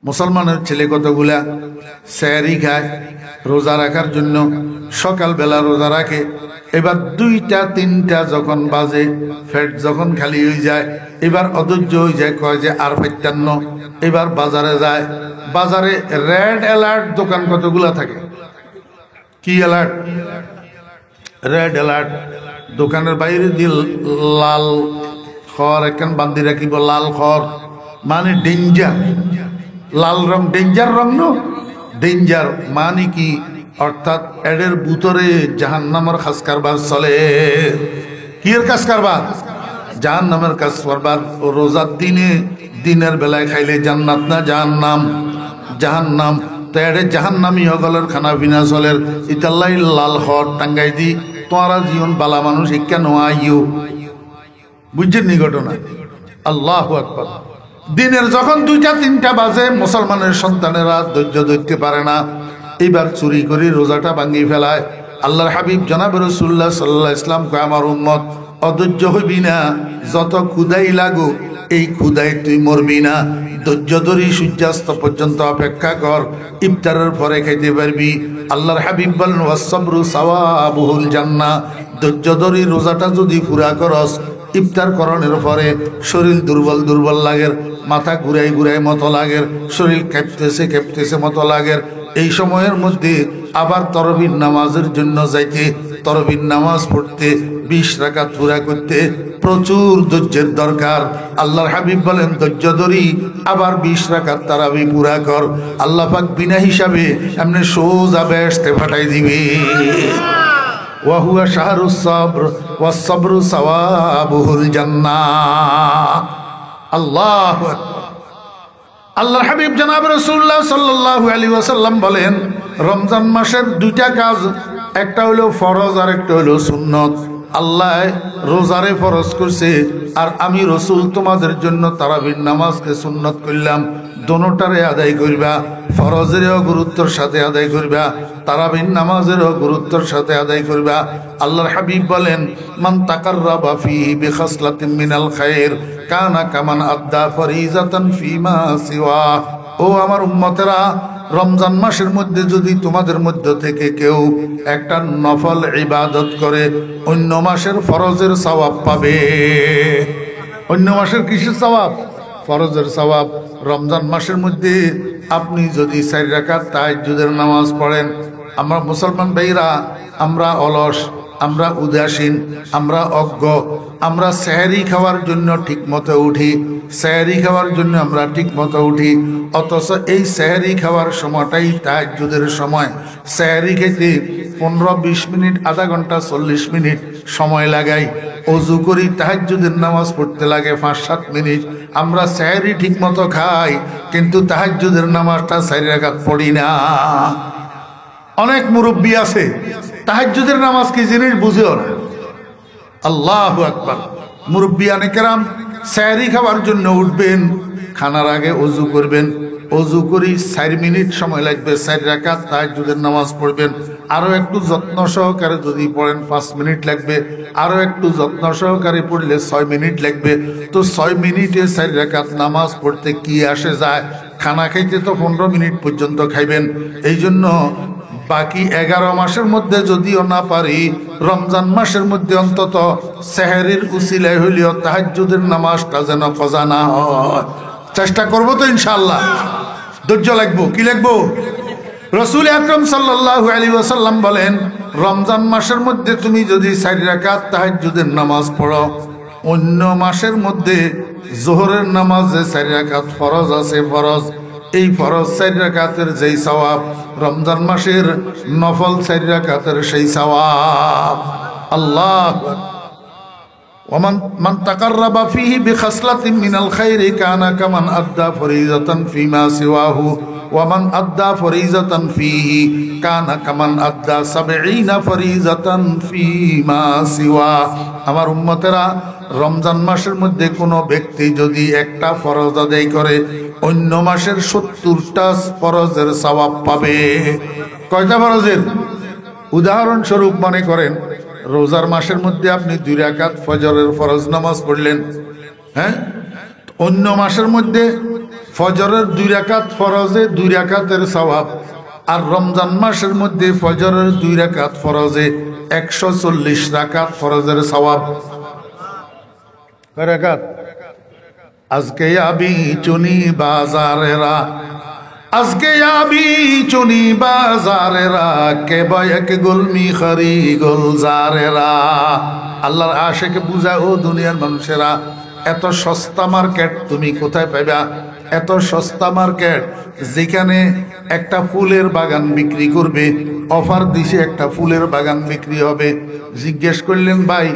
মুসলমানের ছেলে কতগুলা সেহরি খায় রোজা রাখার জন্য, সকালবেলা রোজা রাখে। এবার 2টা 3টা যখন বাজে, পেট যখন খালি হয়ে যায়, এবার অধৈর্য হয়ে যায়, কয় যে আর 55। এবার বাজারে যায়। বাজারে রেড অ্যালার্ট দোকান কতগুলা থাকে। কি অ্যালার্ট? Red alert. দোকানের বাইরে দিয়ে লাল খড় একখান বান্ধি রাখিব, লাল খড় মানে ডেঞ্জার। লাল রং ডেঞ্জার রং, ন ডেঞ্জার মানে কি? অর্থাৎ এডের ভিতরে জাহান্নামের কাজ কারবার চলে। কি এর কাজ কারবার? জাহান্নামের কাজ কারবার। রোজার দিনে দিনের বেলায় খাইলে জান্নাত না জাহান্নাম? জাহান্নাম। তো এডে জাহান্নামি হগলের খানা পিনা চলের ইতাল্লাই লাল হট টাঙ্গাই দি তোমরা জীবন বালা মানুষ ইক্কা নোয়াইও। বুঝছেন নি ঘটনা? আল্লাহু আকবার। দিনের যখন 2টা 3টা বাজে, মুসলমানের সন্তানেরা ধৈর্য ধরতে পারে না, এবার চুরি করে রোজাটা ভাঙি ফেলায়। আল্লাহর হাবিব জনাব রাসূলুল্লাহ সাল্লাল্লাহু আলাইহি ওয়াসাল্লাম কয়, আমার উম্মত অধৈর্য হইবি না, যত ক্ষুধাই লাগুক এই ক্ষুধায় তুই মরবি না। ধৈর্য ধরি সূর্যাস্ত পর্যন্ত অপেক্ষা কর, ইফতারের পরে খাইতে পারবি। আল্লাহর হাবিব বলেন, ওয়াসসাবরু সাওয়াবুল জান্নাহ। ধৈর্য ধরি রোজাটা যদি পুরা করস, ইফতার করণের পরে শরীর দুর্বল দুর্বল লাগের, মাথা ঘুরাই ঘুরাই মতো লাগের, শরীর কেঁপতেছে কেঁপতেছে মতো লাগের। এই সময়ের মধ্যে আবার তরবির নামাজের জন্য যাইতে, তরবির নামাজ পড়তে, 20 রাকাত পুরা করতে প্রচুর ধৈর্যের দরকার। আল্লাহর হাবিব বলেন, ধৈর্য ধরি আবার 20 রাকাত তারাবি পুরা কর। আল্লাহ পাক বিনা হিসাবে এমনি সোজা বেহেশতে পাঠাই দিবে। ওয়াহুয়া শাহরুস সাবর ওয়াস-সাবরু সাওয়াবুল জান্নাহ। আল্লাহু আকবার। আল্লাহর হাবিব জনাব রাসূলুল্লাহ সাল্লাল্লাহু আলাইহি ওয়াসাল্লাম বলেন, রমজান মাসের 2টা কাজ, একটা হলো ফরজ আর একটা হলো সুন্নত। আল্লাহ রোজারে ফরজ করছে, আর আমি রসুল তোমাদের জন্য তারাবির নামাজকে সুন্নত করলাম। দোনোটারে আদায় করবা, ফরজেরও গুরুত্বের সাথে আদায় করবা, তারাবির নামাজেরও গুরুত্বের সাথে আদায় করবা। আল্লাহর হাবিব বলেন, মান তাকাররাবা ফিহি বিখাসলাতিন মিনাল খায়র কানা কামান আদ্দা ফরিজাতান ফিমা সিওয়া। ও আমার উম্মতেরা, রমজান মাসের মধ্যে যদি তোমাদের মধ্য থেকে কেউ একটা নফল ইবাদত করে, অন্য মাসের ফরজের সওয়াব পাবে। অন্য মাসের কিসের সওয়াব? ফরজের সওয়াব। রমজান মাসের মধ্যে আপনি যদি 4 রাকাত তাহাজ্জুদের নামাজ পড়েন, আমরা মুসলমান ভাইরা আমরা অলস, আমরা উদাসীন, আমরা অজ্ঞ, আমরা সেহরি খাওয়ার জন্য ঠিক মতো উঠি, সেহরি খাওয়ার জন্য আমরা ঠিক মতো উঠি, অথচ এই সেহরি খাওয়ার সময়টাই তাহাজ্জুদের সময়। সেহরি খেতে 15-20 মিনিট, আধা ঘন্টা 40 মিনিট সময় লাগাই। অজু করি, তাহাজ্জুদের নামাজ পড়তে লাগে 5-7 মিনিট। আমরা সেহরি ঠিক মতো খাই, কিন্তু তাহাজ্জুদের নামাজটা 4 রাকাত পড়ি না। অনেক মুরব্বী আছে তাহাজ্জুদের নামাজ কি জিনিস বুঝেও না। আল্লাহু আকবার। মুরব্বিয়ানে কেরাম সেহরি খাওয়ার জন্য উঠবেন, খানার আগে অজু করবেন, অজু করি 4 মিনিট সময় লাগবে, 4 রাকাত তাহাজ্জুদের নামাজ পড়বেন। আরো একটু যত্ন সহকারে যদি পড়েন 5 মিনিট লাগবে, আরো একটু যত্ন সহকারে পড়লে 6 মিনিট লাগবে। তো 6 মিনিটে 4 রাকাত নামাজ পড়তে কি আসে যায়? খানা খাইতে তো 15 মিনিট পর্যন্ত খাইবেন। এই জন্য বাকি 11 মাসের মধ্যে যদিও না পারি, রমজান মাসের মধ্যে অন্তত সেহরির উসিলায় হইলেও তাহাজ্জুদের নামাজটা যেন কজা না হয়। চেষ্টা করবো তো ইনশাআল্লাহ। ধৈর্য লাগবো। কি লাগবো? রাসূল আকরাম সাল্লাল্লাহু আলাইহি ওয়াসাল্লাম বলেন, রমজান মাসের মধ্যে তুমি যদি 4 রাকাত তাহাজ্জুদের নামাজ পড়ো, অন্য মাসের মধ্যে যোহরের নামাজে 4 রাকাত ফরজ আছে, ফরজ, এই ফরজ 4 রাকাতের যেই সওয়াব, রমজান মাসের নফল 4 রাকাতের সেই সওয়াব। আল্লাহ। মান তাকাররাবা ফিহি বিখাসলাতিন মিনাল খায়রি কানা কামান আদ্দা ফরিজাতান ফিমা সিওয়াহু ওয়া মান আদ্দা ফরিজাতান ফিহি কানা কামান আদ্দা 70 ফরিজাতান ফিমা সিওয়া। আমার উম্মতেরা, রমজান মাসের মধ্যে কোনো ব্যক্তি যদি একটা ফরজ আদায় করে, অন্য মাসের 70টা ফরজের সওয়াব পাবে। কয়টা ফরজের? উদাহরণস্বরূপ মনে করেন, রোজার মাসের মধ্যে আপনি 2 রাকাত ফজরের ফরজ নামাজ পড়লেন, হ্যাঁ? অন্য মাসের মধ্যে ফজরের 2 রাকাত ফরজে 2 রাকাতের সওয়াব, আর রমজান মাসের মধ্যে ফজরের 2 রাকাত ফরজে 140 রাকাত ফরজের সওয়াব। কয় রাকাত? আজকে আবি চুনি বাজারেরা, আজকে আবি চুনি বাজারেরা, কে বয়ক গুলমি খরি গুলজারেরা। আল্লাহর আশিক বুঝা ও দুনিয়ার মানুষেরা, এত সস্তা মার্কেট তুমি কোথায় পাইবা? এত সস্তা মার্কেট যেখানে একটা ফুলের বাগান বিক্রি করবে, অফার দিছে একটা ফুলের বাগান বিক্রি হবে। জিজ্ঞেস করলেন ভাই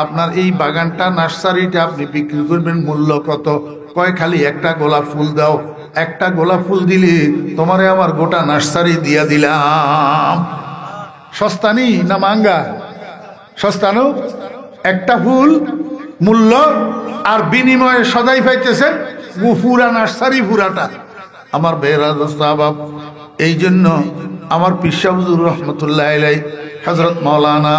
আপনার এই বাগানটা নার্সারিটা আপনি বিক্রি করবেন মূল্য কত? কয় খালি একটা গোলাপ ফুল দাও, একটা গোলাপ ফুল দিলে তোমারে আমার গোটা নার্সারি দিয়া দিলাম। সস্তা নি না মাঙ্গা? সস্তা নো? একটা ফুল মূল্য, আর বিনিময়ে সদাই পাইতেছেন পুরা নার্সারি পুরাটা। আমার বেহরা দোস্ত আবাব, এই জন্য আমার পিসা হুজুর রহমতুল্লাহ আলাই হযরত মাওলানা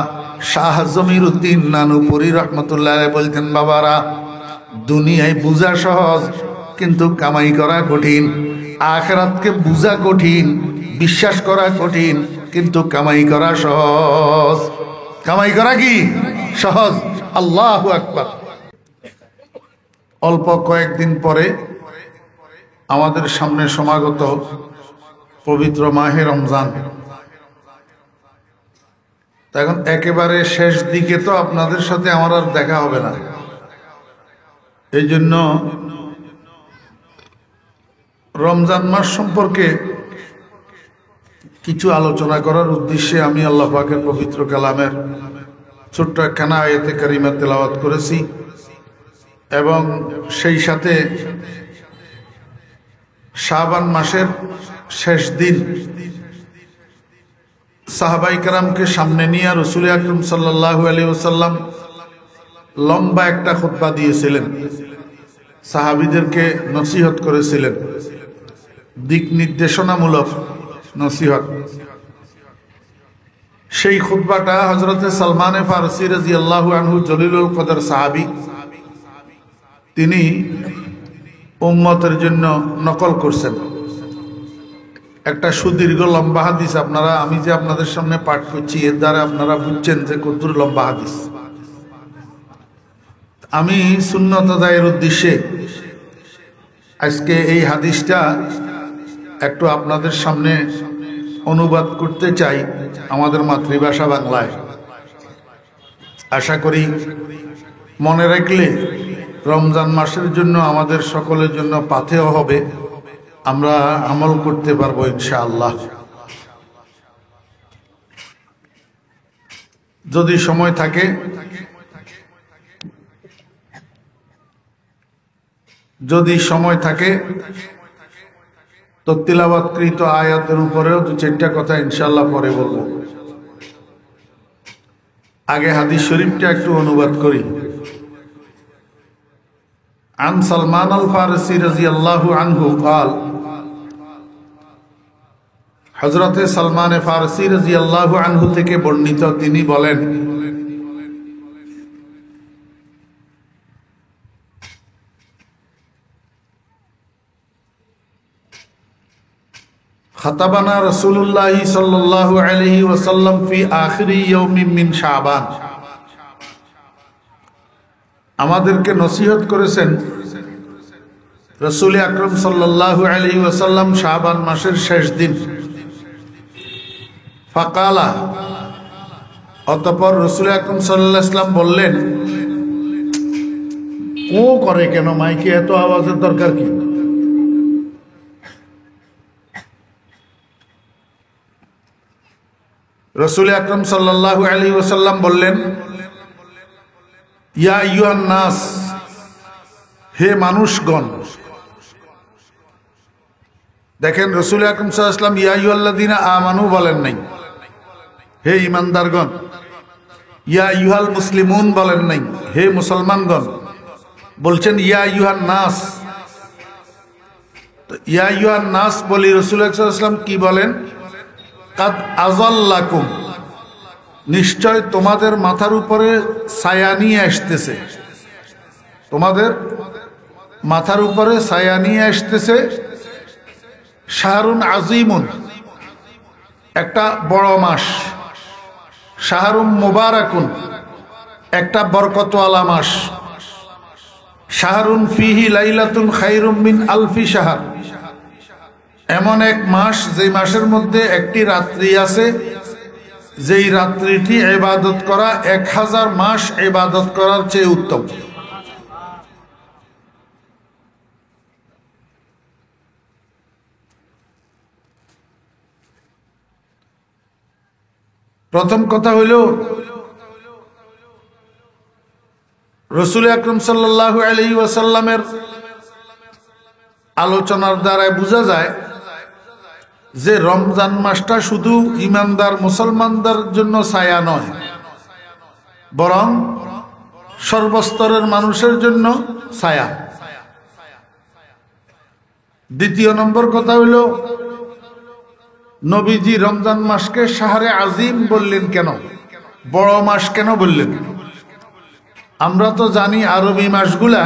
শাহ জমির উদ্দিন নানুপুরি রহমতুল্লাহ আলাই বলতেন, বাবারা দুনিয়ায় বুঝা সহজ কিন্তু কামাই করা কঠিন, আখিরাতকে বুঝা কঠিন, বিশ্বাস করা কঠিন, কিন্তু কামাই করা সহজ। কামাই করা কি সহজ? আল্লাহু আকবার। অল্প কয়েকদিন পরে আমাদের সামনে সমাগত পবিত্র মাহে রমজান। এখন একেবারে শেষ দিকে তো আপনাদের সাথে আমার আর দেখা হবে না, এই জন্য রমজান মাস সম্পর্কে কিছু আলোচনা করার উদ্দেশ্যে আমি আল্লাহ পাকের পবিত্র কালামের ছোট্ট একখানা আয়াতে কারিমা তেলাওয়াত করেছি, এবং সেই সাথে শাবান মাসের শেষ দিন সাহাবাই কেরামকে সামনে নিয়ে রাসূল আকরাম সাল্লাল্লাহু আলাইহি ওয়াসাল্লাম লম্বা একটা খুতবা দিয়েছিলেন, সাহাবীদেরকে নসিহত করেছিলেন, দিক নির্দেশনামূলক নসিহত। সেই খুতবাটা হযরতে সালমান ফারসি রাদিয়াল্লাহু আনহু জলিলুল কদর সাহাবী, তিনি উম্মতের জন্য নকল করছেন। একটা সুদীর্ঘ লম্বা হাদিস আপনারা, আমি যে আপনাদের সামনে পাঠ করছি এর দ্বারা আপনারা বুঝছেন যে কতদূর লম্বা হাদিস। আমি সুন্নত আদায়ের উদ্দেশ্যে আজকে এই হাদিসটা একটু আপনাদের সামনে অনুবাদ করতে চাই আমাদের মাতৃভাষা বাংলায়। আশা করি মনে রাখলে রমজান মাসের জন্য আমাদের সকলের জন্য পাথেয় হবে, আমরা আমল করতে পারবো ইনশাআল্লাহ। যদি সময় থাকে তো তিলাওয়াতকৃত আয়াতের উপরেও 2-4টা কথা ইনশাআল্লাহ পরে বলবো। আগে হাদিস শরীফটা একটু অনুবাদ করি। عن سلمان الفارسي رضي الله عنه قال, হযরত সালমান ফারসি রাদিয়াল্লাহু আনহু থেকে বর্ণিত, তিনি বলেন, খাতাবানা রাসূলুল্লাহ সাল্লাল্লাহু আলাইহি ওয়াসাল্লাম ফি আখিরি ইয়াউমিন মিন শাবান, আমাদেরকে নসিহত করেছেন রাসূল আকরাম সাল্লাল্লাহু আলাইহি ওয়াসাল্লাম শাবান মাসের শেষ দিন। ফাকালা, অতঃপর রাসূল আকরাম সাল্লাল্লাহু আলাইহি ওয়াসাল্লাম বললেন, ও করে কেন মাইকে, এত আওয়াজের দরকার কি? রাসূল আকরাম সাল্লাল্লাহু আলাইহি ওয়াসাল্লাম বললেন, ইয়া আইয়ুহান নাস, হে মানুষগণ। দেখেন রাসূল আকরাম সাল্লাল্লাহু আলাইহি ওয়াসাল্লাম ইয়া আইয়ুহাল্লাযীনা আমানু বলেন নাই, হে ঈমানদারগণ। ইয়া আইয়ুহাল মুসলিমুন বলেন নাই, হে মুসলমানগণ। বলছেন ইয়া আইয়ুহান নাস। ইয়া আইয়ুহান নাস বলি রাসূল সাল্লাল্লাহু আলাইহি ওয়াসাল্লাম কি বলেন? কাদ আযাল্লাকুম, নিশ্চয় তোমাদের মাথার উপরে ছায়া নিয়ে আসতেছে, তোমাদের মাথার উপরে ছায়া নিয়ে আসতেছে। শাহরুন আজিমুন, একটা বড় মাস। শাহরুম মুবারাকুন, একটা বরকতওয়ালা মাস। শাহরুন ফিহি লাইলাতুন খায়রুম মিন আলফি শাহর, এমন এক মাস যে মাসের মধ্যে একটি রাত্রি আছে, যেই রাত্রিটি ইবাদত করা 1000 মাস ইবাদত করার চেয়ে উত্তম। প্রথম কথা হইল, রাসূল আকরাম সাল্লাল্লাহু আলাইহি ওয়াসাল্লামের আলোচনার দ্বারা বোঝা যায় যে রমজান মাসটা শুধু ইমানদার মুসলমানদের জন্য ছায়া নয়, বরং সর্বস্তরের মানুষের জন্য ছায়া। দ্বিতীয় নম্বর কথা হইল, নবীজি রমজান মাসকে শাহরে আজিম বললেন কেন, বড় মাস কেন বললেন? আমরা তো জানি আরবি মাসগুলা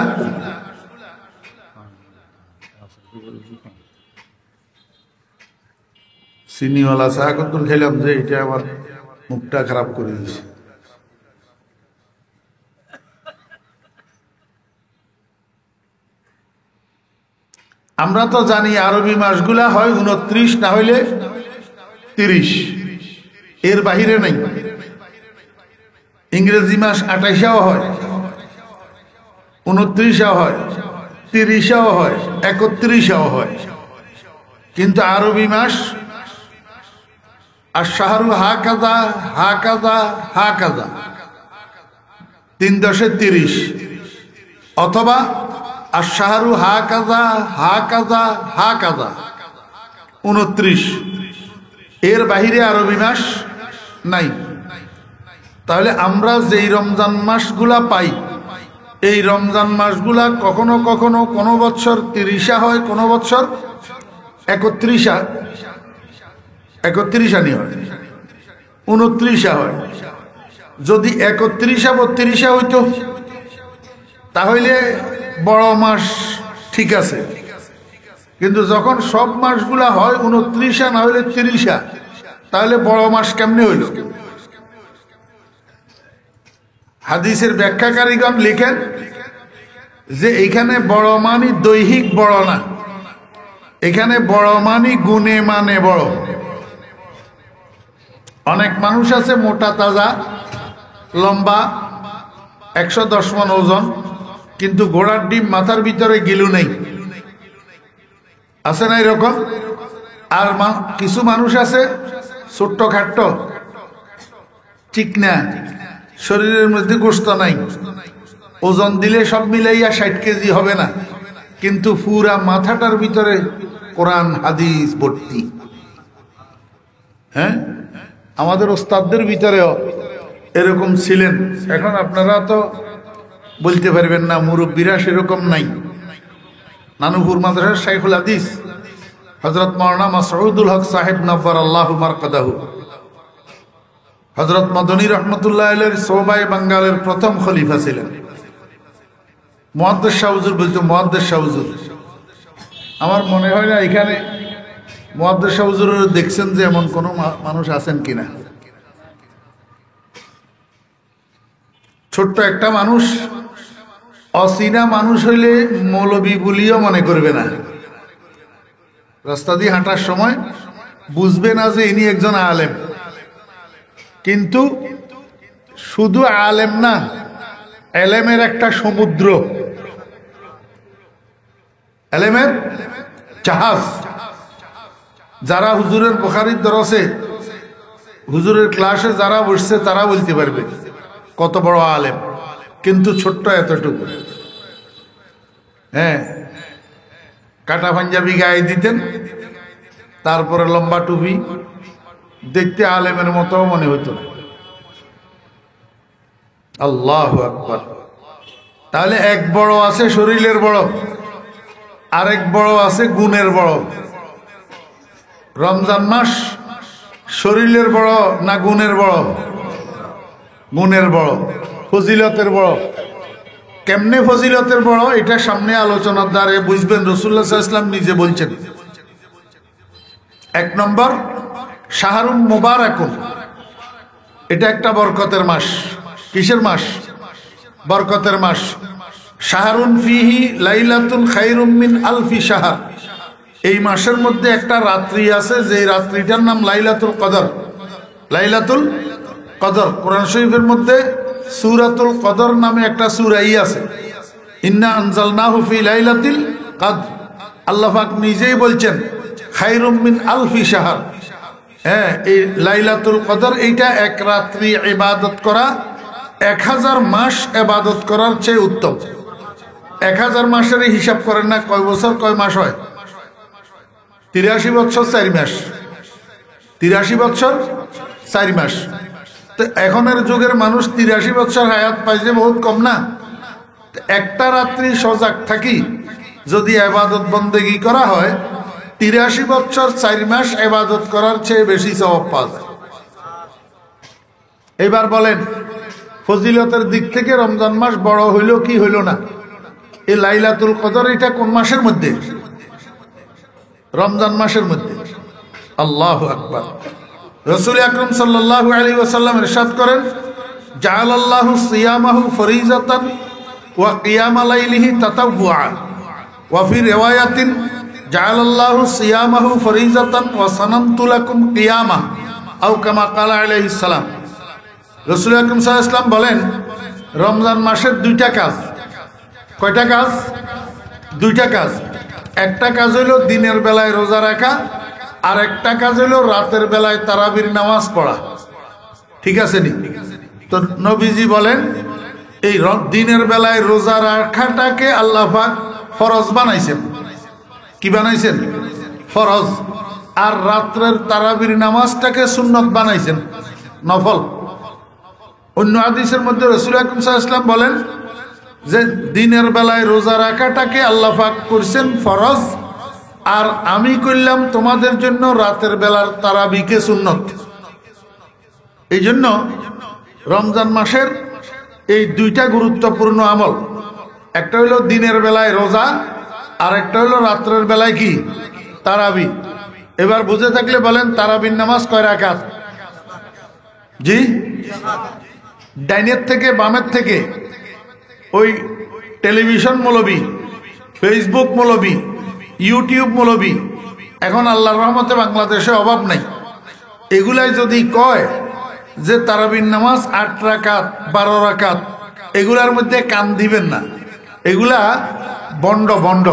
চিনিওয়ালা চা কদ্দুর খেলাম যে এটা আমার মুখটা খারাপ করে দিয়েছে। আমরা তো জানি আরবি মাসগুলা হয় 29, না হইলে 30, এর বাহিরে নাই। ইংরেজি মাস 28 হয়, 29 হয়, 30 হয়, 31 হয়, কিন্তু আরবি মাস আর শাহরু হাকাজা হাকাজা হাকাজা 3×30, অথবা আর শাহরু হাকাজা হাকাজা হাকাজা 29, এর বাহিরে আরবি মাস নাই। তাহলে আমরা যেই রমজান মাসগুলা পাই, এই রমজান মাসগুলা কখনো কখনো কোনো বছর 30 হয়, কোনো বছর 31 হয়, 29 হয়, 29 হয়। যদি 31-32 হইতো তাহলে বড় মাস ঠিক আছে, কিন্তু যখন সব মাসগুলা হয় 29 না হইলে 30, তাহলে বড় মাস কেমনে হইল? হাদিসের ব্যাখ্যাকারীগণ লিখেন যে এখানে বড় মানি দৈহিক বড় না, এখানে বড় মানি গুণে মানে বড়। অনেক মানুষ আছে মোটা তাজা, লম্বা, 110 মণ ওজন, কিন্তু ঘোড়ার ডিম মাথার ভিতরে গিলু নেই, আছে না এরকম? আর কিছু মানুষ আছে ছোট্ট খাট্ট, ঠিক না, শরীরের মধ্যে গোশত নাই, ওজন দিলে সব মিলাইয়া 60 কেজি হবে না, কিন্তু পুরা মাথাটার ভিতরে কোরআন হাদিস ভর্তি। হ্যাঁ, আমাদের ওস্তাদদের ভিতরেও এরকম ছিলেন। এখন আপনারা তো বলতে পারবেন না, মুরব্বীরা সেরকম নাই। নানুপুর মাদ্রাসার শাইখুল হাদিস হযরত মাওলানা মাসউদুল হক সাহেব নব্বারাল্লাহু মারকাদাহু, হযরত মদনী রহমতুল্লাহ আলাইহির সোবায় বাঙ্গালের প্রথম খলিফা ছিলেন। মুহাদ্দিস শাহ হুজুর বলতো, মুহাদ্দিস শাহ হুজুর, আমার মনে হয় না এখানে মুহাদ্দিস শাহ হুজুর দেখছেন যে এমন কোন মানুষ আছেন কিনা। ছোট্ট একটা মানুষ, অচীনা মানুষ হইলে মৌলবী বলিও মনে করবে না। রাস্তা দিয়ে হাঁটার সময় বুঝবে না যে ইনি একজন আলেম, কিন্তু শুধু আলেম না, এলেমের একটা সমুদ্র, এলেমের জাহাজ। যারা হুজুরের বুখারীর দরসে, হুজুরের ক্লাসে যারা বসছে তারা বলতে পারবে কত বড় আলেম, কিন্তু ছোট্ট এতটুকু। হ্যাঁ, কাটা পাঞ্জাবি গায়ে দিতেন, তারপরে লম্বা টুপি, দেখতে আলেমের মতো মনে হতো। আল্লাহু আকবার। তাহলে এক বড় আছে শরীরের বড়, আরেক বড় আছে গুণের বড়। রমজান মাস শরীরের বড় না গুণের বড়? গুণের বড়, ফজিলতের বড়। কেমনে ফজিলতের বড় এটা সামনে আলোচনার দ্বারে বুঝবেন। রাসূলুল্লাহ সাল্লাল্লাহু আলাইহি ওয়াসাল্লাম নিজে বলছেন। 1 নম্বর, শাহরুন মুবারাকুন, এটা একটা বরকতের মাস। কিসের মাস? বরকতের মাস। শাহরুন ফিহি লাইলাতুন খায়রুম মিন আলফি শাহর, এই মাসের মধ্যে একটা রাত্রি আছে যে রাত্রিটার নাম লাইলাতুল কদর। লাইলাতুল কদর, কোরআন শরীফের মধ্যে সূরাতুল কদর নামে একটা সূরাই আছে। ইন্না আনজালনাহু ফি লাইলাতিল কদর, আল্লাহ পাক নিজেই বলছেন খায়রুম মিন আলফি শাহর। হ্যাঁ, এই লাইলাতুল কদর এইটা এক রাত্রি ইবাদত করা 1000 মাস ইবাদত করার চেয়ে উত্তম। 1000 মাসের হিসাব করেন না, কয় বছর কয় মাস হয়? 83 বছর 4 মাস। 83 বছর 4 মাস। তো এখনের যুগের মানুষ 83 বছর হায়াত পাইছে, বহুত কম না? একটা রাত্রি সজাগ থাকি যদি ইবাদত বন্দেগী করা হয়, 83 বছর 4 মাস ইবাদত করার চেয়ে বেশি সওয়াব পাওয়া যায়। এবার বলেন, ফজিলতের দিক থেকে রমজান মাস বড় হইল কি হইল না? এই লাইলাতুল কদর এটা কোন মাসের মধ্যে? রমজান মাসের মধ্যে। আল্লাহু আকবার। রাসূল আকরাম সাল্লাল্লাহু আলাইহি ওয়াসাল্লাম ইরশাদ করেন, জাআলাল্লাহু সিয়ামাহু ফরিজাতান ওয়া কিয়ামা লাইলিহি তাতাওয়া, ওয়া ফি রিওয়ায়াতিন জাআলাল্লাহু সিয়ামাহু ফরিজাতান ওয়া সানামতু লাকুম কিয়ামা, আও কামা ক্বালা আলাইহিস সালাম। রাসূল আকরাম সাল্লাল্লাহু আলাইহি ওয়াসাল্লাম বলেন, রমজান মাসের দুইটা কাজ। কয়টা কাজ? দুইটা কাজ। একটা কাজ হইল দিনের বেলায় রোজা রাখা, আর একটা কাজ হইল রাতের বেলায় তারাবির নামাজ পড়া। ঠিক আছে নি? তো নবীজি বলেন এই দিনের বেলায় রোজা রাখাটাকে আল্লাহ পাক ফরজ বানাইছেন। কি বানাইছেন? ফরজ। আর রাতের তারাবির নামাজটাকে সুন্নত বানাইছেন, নফল। অন্য হাদিসের মধ্যে রাসূল আকরাম সাল্লাল্লাহু আলাইহি ওয়াসাল্লাম বলেন যে দিনের বেলায় রোজা রাখাটাকে আল্লাহ পাক করছেন ফরজ, আর আমি করলাম তোমাদের জন্য রাতের বেলার তারাবিকে সুন্নত। এই জন্য রমজান মাসের এই দুইটা গুরুত্বপূর্ণ আমল, একটা হইল দিনের বেলায় রোজা, আর একটা হইল রাত্রের বেলায় কি? তারাবি। এবার বুঝে থাকলে বলেন, তারাবির নামাজ কয় রাকাত? জি, ডাইনের থেকে বামের থেকে ওই টেলিভিশন মৌলবী, ফেসবুক মৌলবী, ইউটিউব মৌলবী, এখন আল্লাহর রহমতে বাংলাদেশে অভাব নাই। এগুলাই যদি কয় যে তারাবির নামাজ 8 রাকাত 12 রাকাত, এগুলার মধ্যে কান দিবেন না। এগুলা বন্ড বন্ড,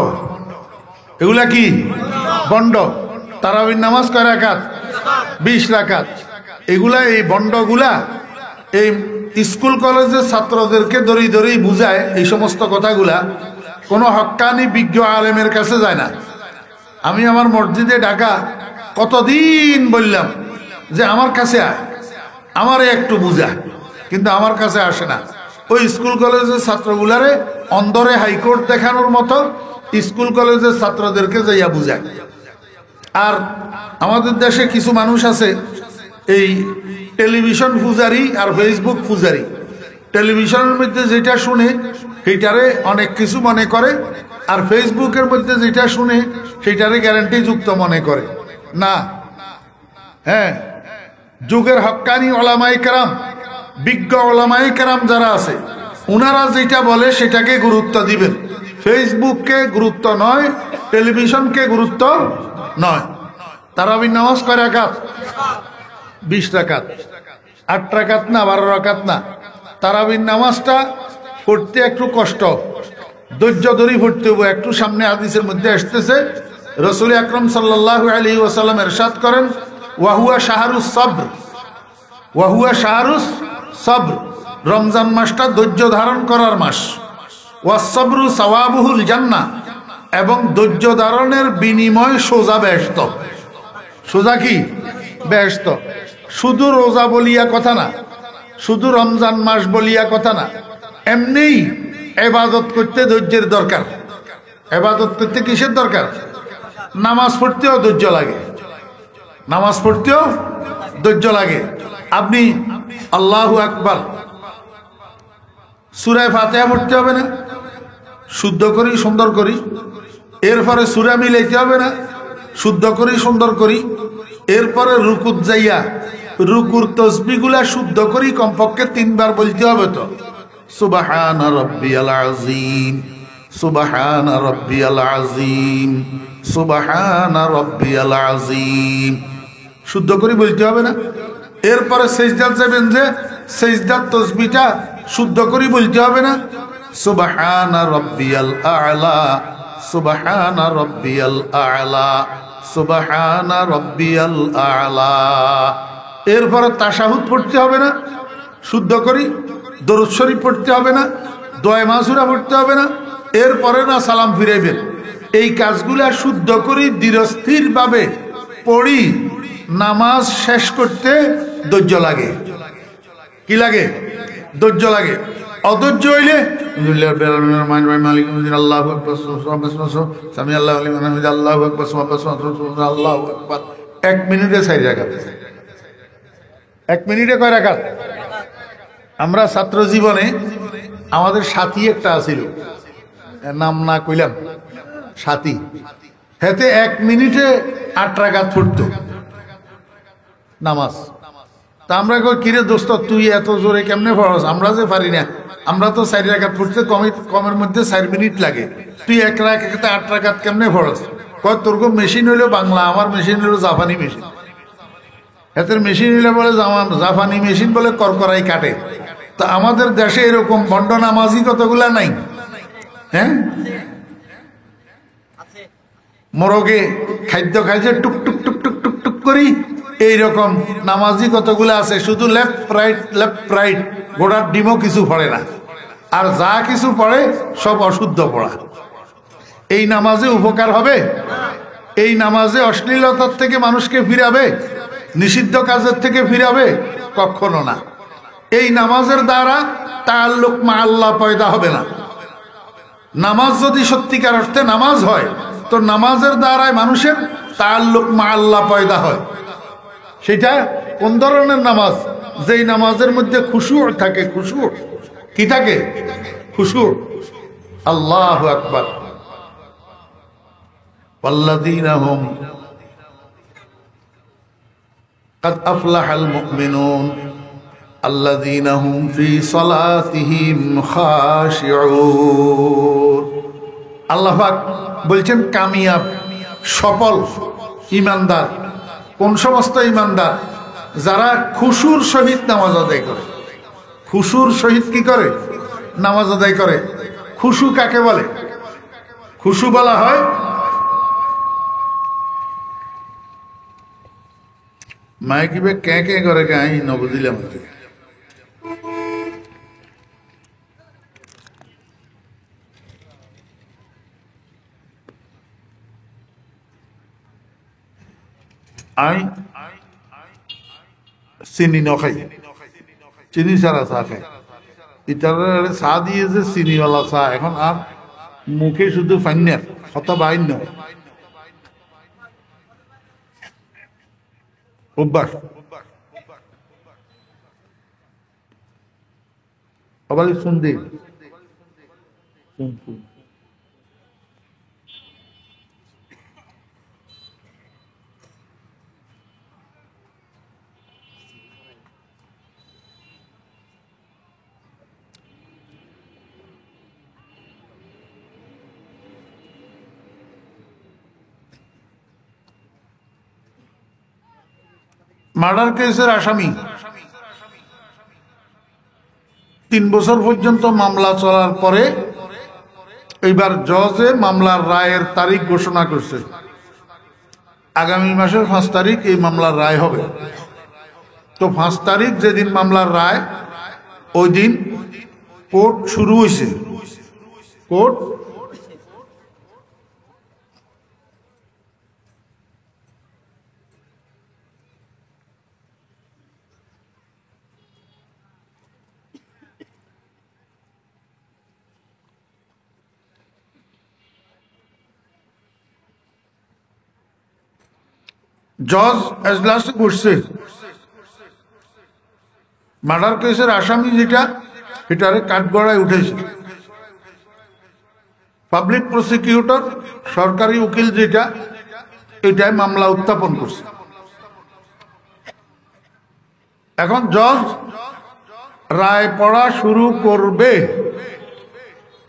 এগুলা কি? বন্ড। তারাবির নামাজ কয় রাকাত? 20 রাকাত। এগুলা, এই বন্ডগুলা এই স্কুল কলেজের ছাত্রদেরকে দড়ি দড়ি বুঝায় এই সমস্ত কথাগুলা, কোনো হক্কানি বিজ্ঞ আলেমের কাছে যায় না। আমি আমার মসজিদে ঢাকা কতদিন বললাম যে আমার কাছে আয়, আমারে একটু বুঝা, কিন্তু আমার কাছে আসে না। ওই স্কুল কলেজের ছাত্রগুলারে অন্দরে হাইকোর্ট দেখানোর মতো স্কুল কলেজের ছাত্রদেরকে যাইয়া বুঝায়। আর আমাদের দেশে কিছু মানুষ আছে এই টেলিভিশন পূজারি আর ফেসবুক পূজারি। টেলিভিশনের মধ্যে যেটা শুনে সেইটারে অনেক কিছু মনে করে, আর ফেসবুকের মধ্যে যেটা শুনে সেইটারে গ্যারান্টি যুক্ত মনে করে না। হ্যাঁ, যুগের হক্কানি ওলামায়ে কেরাম, বিজ্ঞ ওলামায়ে কেরাম যারা আছে, ওনারা যেটা বলে সেটাকে গুরুত্ব দিবেন। ফেসবুককে গুরুত্ব নয়, টেলিভিশনকে গুরুত্ব নয়। তারাবির নামাজ কয় রাকাত? 20 রাকাত। 8 রাকাত না, 12 রাকাত না। তারাবির নামাজটা পড়তে একটু কষ্ট, ধৈর্য ধরে পড়তে হবে। একটু সামনে হাদিসের মধ্যে আসতেছে, রাসূল আকরাম সাল্লাল্লাহু আলাইহি ওয়াসাল্লাম ইরশাদ করেন, ওয়াহুয়া শাহরুস সবর, ওয়াহুয়া শাহরুস সবর, রমজান মাসটা ধৈর্য ধারণ করার মাস। ওয়াসসবরু সাওয়াবুহুল জান্নাহ, এবং ধৈর্য ধারণের বিনিময় সোজা বেহেশত। সোজা কি? বেহেশত। শুধু রোজা বলিয়া কথা না, শুধু রমজান মাস বলিয়া কথা না, এমনি ইবাদত করতে ধৈর্যের দরকার। ইবাদত করতে কিসের দরকার? নামাজ পড়তেও ধৈর্য লাগে, নামাজ পড়তেও ধৈর্য লাগে। আপনি আল্লাহু আকবার সূরা ফাতিহা পড়তে হবে না? শুদ্ধ করি সুন্দর করি, এরপরে সূরা মিলাইতে হবে না, শুদ্ধ করি সুন্দর করি, এরপরে রুকুত যাইয়া রুকুর তসবিহগুলা শুদ্ধ করি কমপক্ষে 3 বার বলতে হবে। তো সুবহানা রাব্বিয়াল আযীম, সুবহানা রাব্বিয়াল আযীম, সুবহানা রাব্বিয়াল আযীম শুদ্ধ করে বলতে হবে না? এরপরে সিজদা যাবেন, যে সিজদার তাসবিহটা শুদ্ধ করে বলতে হবে না? সুবহানা রাব্বিয়াল আ'লা, সুবহানা রাব্বিয়াল আ'লা, সুবহানা রাব্বিয়াল আ'লা। এরপরে তাশাহুদ পড়তে হবে না? শুদ্ধ করি দরুদ শরীফ পড়তে হবে না? দোয়া মাসুরা পড়তে হবে না? এরপরে না সালাম ফিরাইবেন। এই কাজগুলা শুদ্ধ করি ধীরস্থির ভাবে পড়ি, নামাজ শেষ করতে ধৈর্য লাগে। কি লাগে? ধৈর্য লাগে। অধৈর্য হইলে আল্লাহু আকবার, সামি আল্লাহু লিমান হামিদা, আল্লাহু আকবার, আল্লাহু আকবার। 1 মিনিটে 4 রাকাত। 1 মিনিটে কয় রাকাত? আমরা ছাত্র জীবনে আমাদের সাথী একটা আছিল, নাম না কইলাম, সাথী। হেতে 1 মিনিটে 8 রাকাত পড়তো নামাজ। তা আমরা কই, কিরে দোস্ত তুই এত জোরে কেমনে পড়স? আমরা যে পারি না, আমরা তো 4 রাকাত পড়তে কমের মধ্যে 4 মিনিট লাগে, তুই 1 রাকাতে 8 রাকাত কেমনে পড়স? কয় তোর মেশিন হইলো বাংলা, আমার মেশিন হইলো জাপানি মেশিন। এদের মেশিন হইলে বলে জাপানি মেশিন বলে করকরাই কাটে। তা আমাদের দেশে এরকম বন্ড নামাজি কতগুলা নাই? হ্যাঁ, মোরগে খাদ্য খাইছে টুক টুক টুক টুক টুক টুক করি, এইরকম নামাজি কতগুলা আছে, শুধু লেফট রাইট, গোড়ার ডিমও কিছু পড়ে না, আর যা কিছু পড়ে সব অশুদ্ধ পড়া। এই নামাজে উপকার হবে? এই নামাজে অশ্লীলতার থেকে মানুষকে ফিরাবে? নিষিদ্ধ কাজের থেকে ফিরাবে? কখনো না। এই নামাজের দ্বারা তাআল্লুক মা আল্লাহ পয়দা হবে না। নামাজ যদি সত্যিকার অর্থে নামাজ হয়, তো নামাজের দ্বারাই মানুষের তাআল্লুক মা আল্লাহ পয়দা হয়। সেটা কোন ধরনের নামাজ? যেই নামাজের মধ্যে খুশুর থাকে। খুশুর কি থাকে? খুশুর। আল্লাহু আকবার। ওয়াল্লাযীনা হুম قد أفلح المؤمنون الذين هم في صلاتهم خاشعون। আল্লাহ পাক বলছেন কামিয়াব সফল ঈমানদার কোন সমস্ত ঈমানদার? যারা খুশুর সহিত নামাজ আদায় করে। খুশুর সহিত কি করে? নামাজ আদায় করে। খুশু কাকে বলে? খুশু বলা হয় মায়ে কিবে কে কে করে কে আই নবুঝিলাম। আই চিনি নখাই, চিনি ছাড়া চা খাই। ইটার চা দিয়ে যে চিনিওয়ালা চা, এখন আর মুখে শুধু ফাইনার হতা বাইন অভ্যাস। আবার শুনতে মার্ডার কেসের আসামি 3 বছর পর্যন্ত মামলা চলার পরে এইবার জজে মামলার রায়ের তারিখ ঘোষণা করছে। আগামী মাসের 5 তারিখ এই মামলার রায় হবে। তো 5 তারিখ যেদিন মামলার রায়, ওই দিন কোর্ট শুরু হয়েছে। কোর্ট জজ এজলাসে বসছে। মার্ডার কেসের আসামি যেটা, এটারে কাঠগড়ায় উঠেছে। পাবলিক প্রসিকিউটর, সরকারি উকিল যেটা, এটাই মামলা উত্থাপন করছে। এখন জজ রায় পড়া শুরু করবে।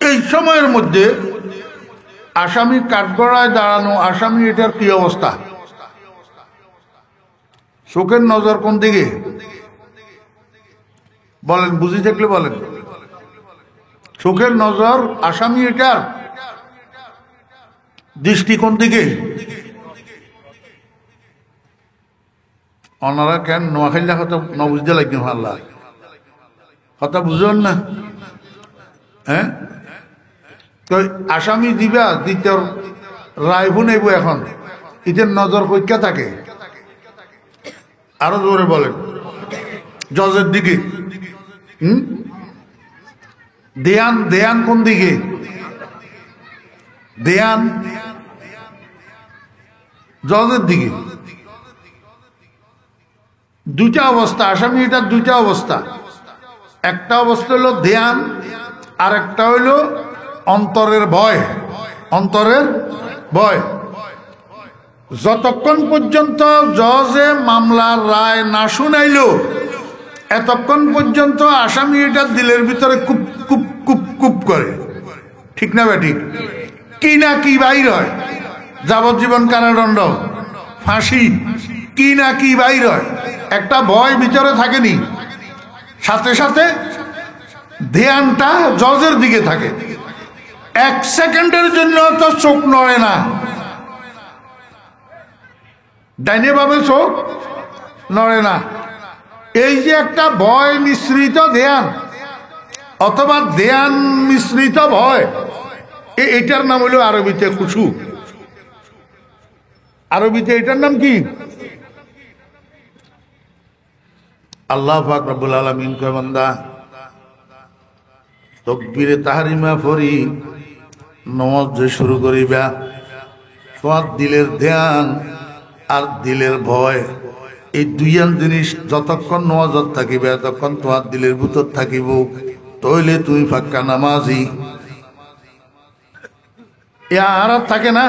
এই সময়ের মধ্যে আসামি কাঠগড়ায় দাঁড়ানো আসামি, এটার কি অবস্থা? চোখের নজর কোন দিকে বলেন, বুঝি থাকলে বলেন। চোখের নজর আসামি, এটার দৃষ্টি কোন দিকে? ওনারা কেন নোয়াখাইলা কথা ন বুঝতে লাগবে? আল্লাহ কথা বুঝবেন না? হ্যাঁ, তো আসামি দিবা, দ্বিতীয় রায় নেব। এখন এদের নজর পরীক্ষা থাকে, আরো জোরে বলেন, জজের দিকে। ধ্যান ধ্যান কোন দিকে? ধ্যান জজের দিকে। দুইটা অবস্থা আসামি, এটা দুইটা অবস্থা। একটা অবস্থা হলো ধ্যান, আর একটা হইলো অন্তরের ভয়। অন্তরের ভয়। যতক্ষণ পর্যন্ত জজে মামলার রায় না শুনাইল, এতক্ষণ পর্যন্ত আসামি এটা দিলের ভিতরে কুপ কুপ কুপ কুপ করে। ঠিক না বেঠিক? কি না কি বাইর হয়, যাবজ্জীবন কারাদণ্ড, ফাঁসি, কি না কি বাইর হয়। একটা ভয় ভিতরে থাকেনি, সাথে সাথে ধ্যানটা জজের দিকে থাকে। এক সেকেন্ডের জন্য তো চোখ নড়ে না, ডাইনে ভাবে চোখ নড়ে না। এই যে একটা ভয় মিশ্রিত ধ্যান, অথবা ধ্যান মিশ্রিত ভয়, এটার নাম হলো আরবিতে খুশু। আরবিতে এটার নাম কি? আল্লাহ পাক রব্বুল আলামিন কয়, বান্দা তাকবীরে তাহরিমা পড়ি নামাজ যে শুরু করিবা, তোমার দিলের ধ্যান আর দিলের ভয়, এই দুইয়ান জিনিস যতক্ষণ নামাজত থাকিবে ততক্ষণ তোমার দিলের ভিতর থাকিব, তইলে তুমি পাক্কা নামাজি। এ আর থাকে না,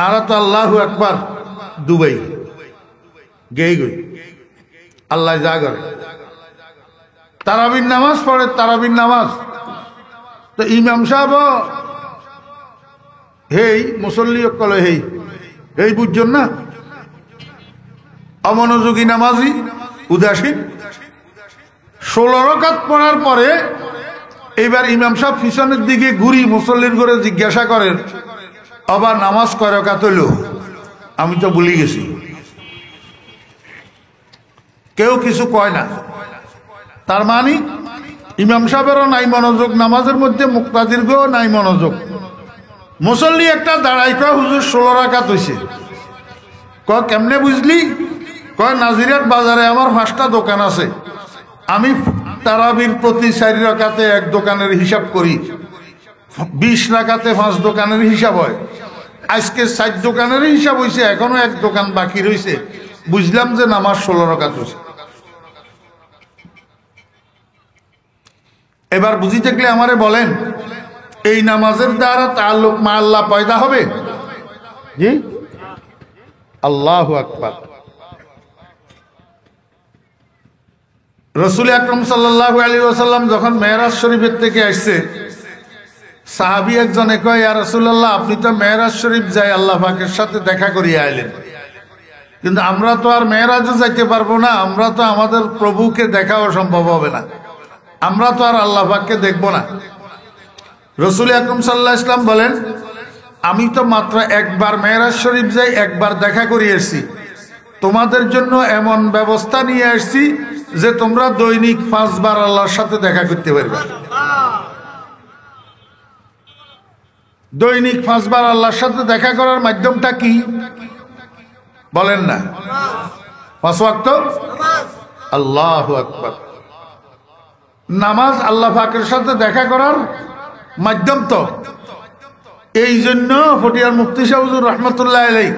আর তো আল্লাহু আকবার দুবাই গেই গই আল্লাহ যা করে। তারাবির নামাজ পড়ে, তারাবির নামাজ তো ইমাম সাহেব হেই মুসল্লি কলে হেই এই বুঝছেন না, অমনোযোগী নামাজি, উদাসীন। 16 রাকাত পড়ার পরে এবার ইমাম সাহেব পিছনের দিকে ঘুরি মুসল্লির করে জিজ্ঞাসা করেন, আবার নামাজ কয় রাকাত হইল? আমি তো ভুলে গেছি। কেউ কিছু কয় না। তার মানে ইমাম সাহেবেরও নাই মনোযোগ, নামাজের মধ্যে মুক্তাদিরকেও নাই মনোযোগ। মুসল্লি একটা দাঁড়াই কয়, হুজুর 16 রাকাত হয়েছে। কয় কেমনে বুঝলি? কয় নাজিরাট বাজারে আমার 5টা দোকান আছে, আমি তারাবির প্রতি 4 রাকাতে এক দোকানের হিসাব করি, 20 রাকাতে 5 দোকানের হিসাব হয়। আজকে 4 দোকানের হিসাব হয়েছে, এখনো এক দোকান বাকি রয়েছে, বুঝলাম যে নামাজ 16 রাকাত হয়েছে। এবার বুঝি থাকলে আমারে বলেন, এই নামাজের দ্বারা তাআল্লুক মা আল্লাহ পয়দা হবে? জি, আল্লাহু আকবার। রাসূল আকরাম সাল্লাল্লাহু আলাইহি ওয়াসাল্লাম যখন মেরাজ শরীফের থেকে আসছে, সাহাবী একজনে কয়, ইয়া রাসূলুল্লাহ, আপনি তো মেরাজ শরীফ যাই আল্লাহ পাকের সাথে দেখা করিয়া আইলেন, কিন্তু আমরা তো আর মেরাজে যাইতে পারবো না, আমরা তো আমাদের প্রভুকে দেখাও সম্ভব হবে না, আমরা তো আর আল্লাহ পাককে দেখবো না। রাসূল আকরাম সাল্লাল্লাহু আলাইহি ওয়াসাল্লাম বলেন, আমি তো মাত্র একবার মেরাজ শরীফ যাই, একবার দেখা করিয়ে এসেছি, তোমাদের জন্য এমন ব্যবস্থা নিয়ে আসছি যে তোমরা দৈনিক 5 বার আল্লাহর সাথে দেখা করতে পারবে। দৈনিক 5 বার আল্লাহর সাথে দেখা করার মাধ্যমটা কি বলেন না? 5 ওয়াক্ত আল্লাহু আকবার নামাজ আল্লাহ পাকের সাথে দেখা করার মাধ্যম। তো এই জন্য ফটিয়ার মুফতি সাহেব হুজুর রহমতুল্লাহ আলাইহি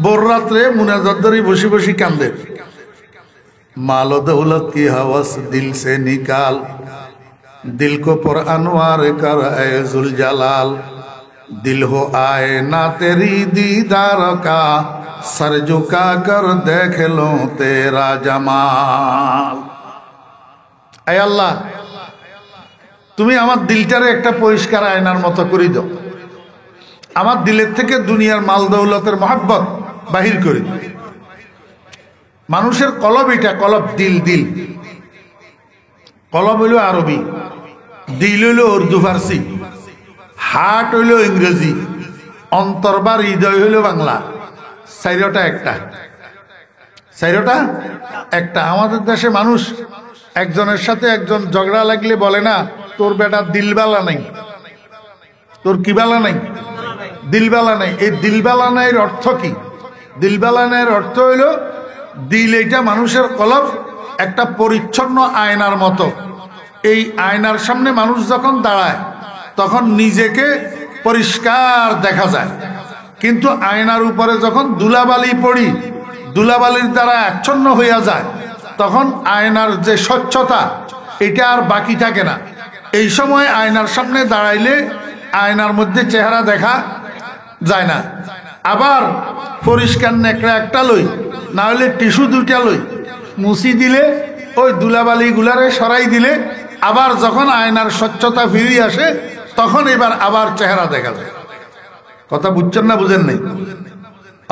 ভোর রাত্রে মুনাজাত ধরে বসে বসে কান্দে, মাল দৌলত কি হাওয়াস দিল সে নিকাল, दिल को पर अनवार कर ऐ जुल जलाल, दिल हो आए ना तेरी दीदार का, सर झुका कर देख लो तेरा जमाल। ऐ আল্লাহ, তুমি আমার দিলটারে একটা পরিষ্কার আয়নার মতো করে দাও, আমার দিলের থেকে দুনিয়ার মাল দৌলতের মহব্বত বাহির করে দাও। মানুষের কলব, এটা কলব, দিল, দিল কলব হইল আরবি, দিল হইল উর্দু ফার্সি, হার্ট হইল ইংরেজি, অন্তর বা হৃদয় হইল বাংলা। চাইরটা একটা, চাইরটা একটা। আমাদের দেশে মানুষ একজনের সাথে একজন ঝগড়া লাগলে বলে না তোর বেটা দিলবালা নাই, তোর কি বালা নাই, দিলবালা নাই। এই দিলবালা নাইয়ের অর্থ কি? দিলবালা নাইয়ের অর্থ হইল দিল, এটা মানুষের কলব একটা পরিচ্ছন্ন আয়নার মতো। এই আয়নার সামনে মানুষ যখন দাঁড়ায় তখন নিজেকে পরিষ্কার দেখা যায়, কিন্তু আয়নার উপরে যখন ধুলাবালি পড়ি, ধুলাবালির দ্বারা আচ্ছন্ন হইয়া যায়, তখন আয়নার যে স্বচ্ছতা এটা আর বাকি থাকে না। এই সময় আয়নার সামনে দাঁড়াইলে আয়নার মধ্যে চেহারা দেখা যায় না। আবার পরিষ্কার নেকড়া একটা লই, না হলে টিস্যু দুইটা লই, মুছি দিলে ওই ধুলাবালি গুলারে সরাই দিলে আবার যখন আয়নার স্বচ্ছতা ফিরে আসে তখন এবার আবার চেহারা দেখা যায়। কথা বুঝছেন না বুঝেন নাই?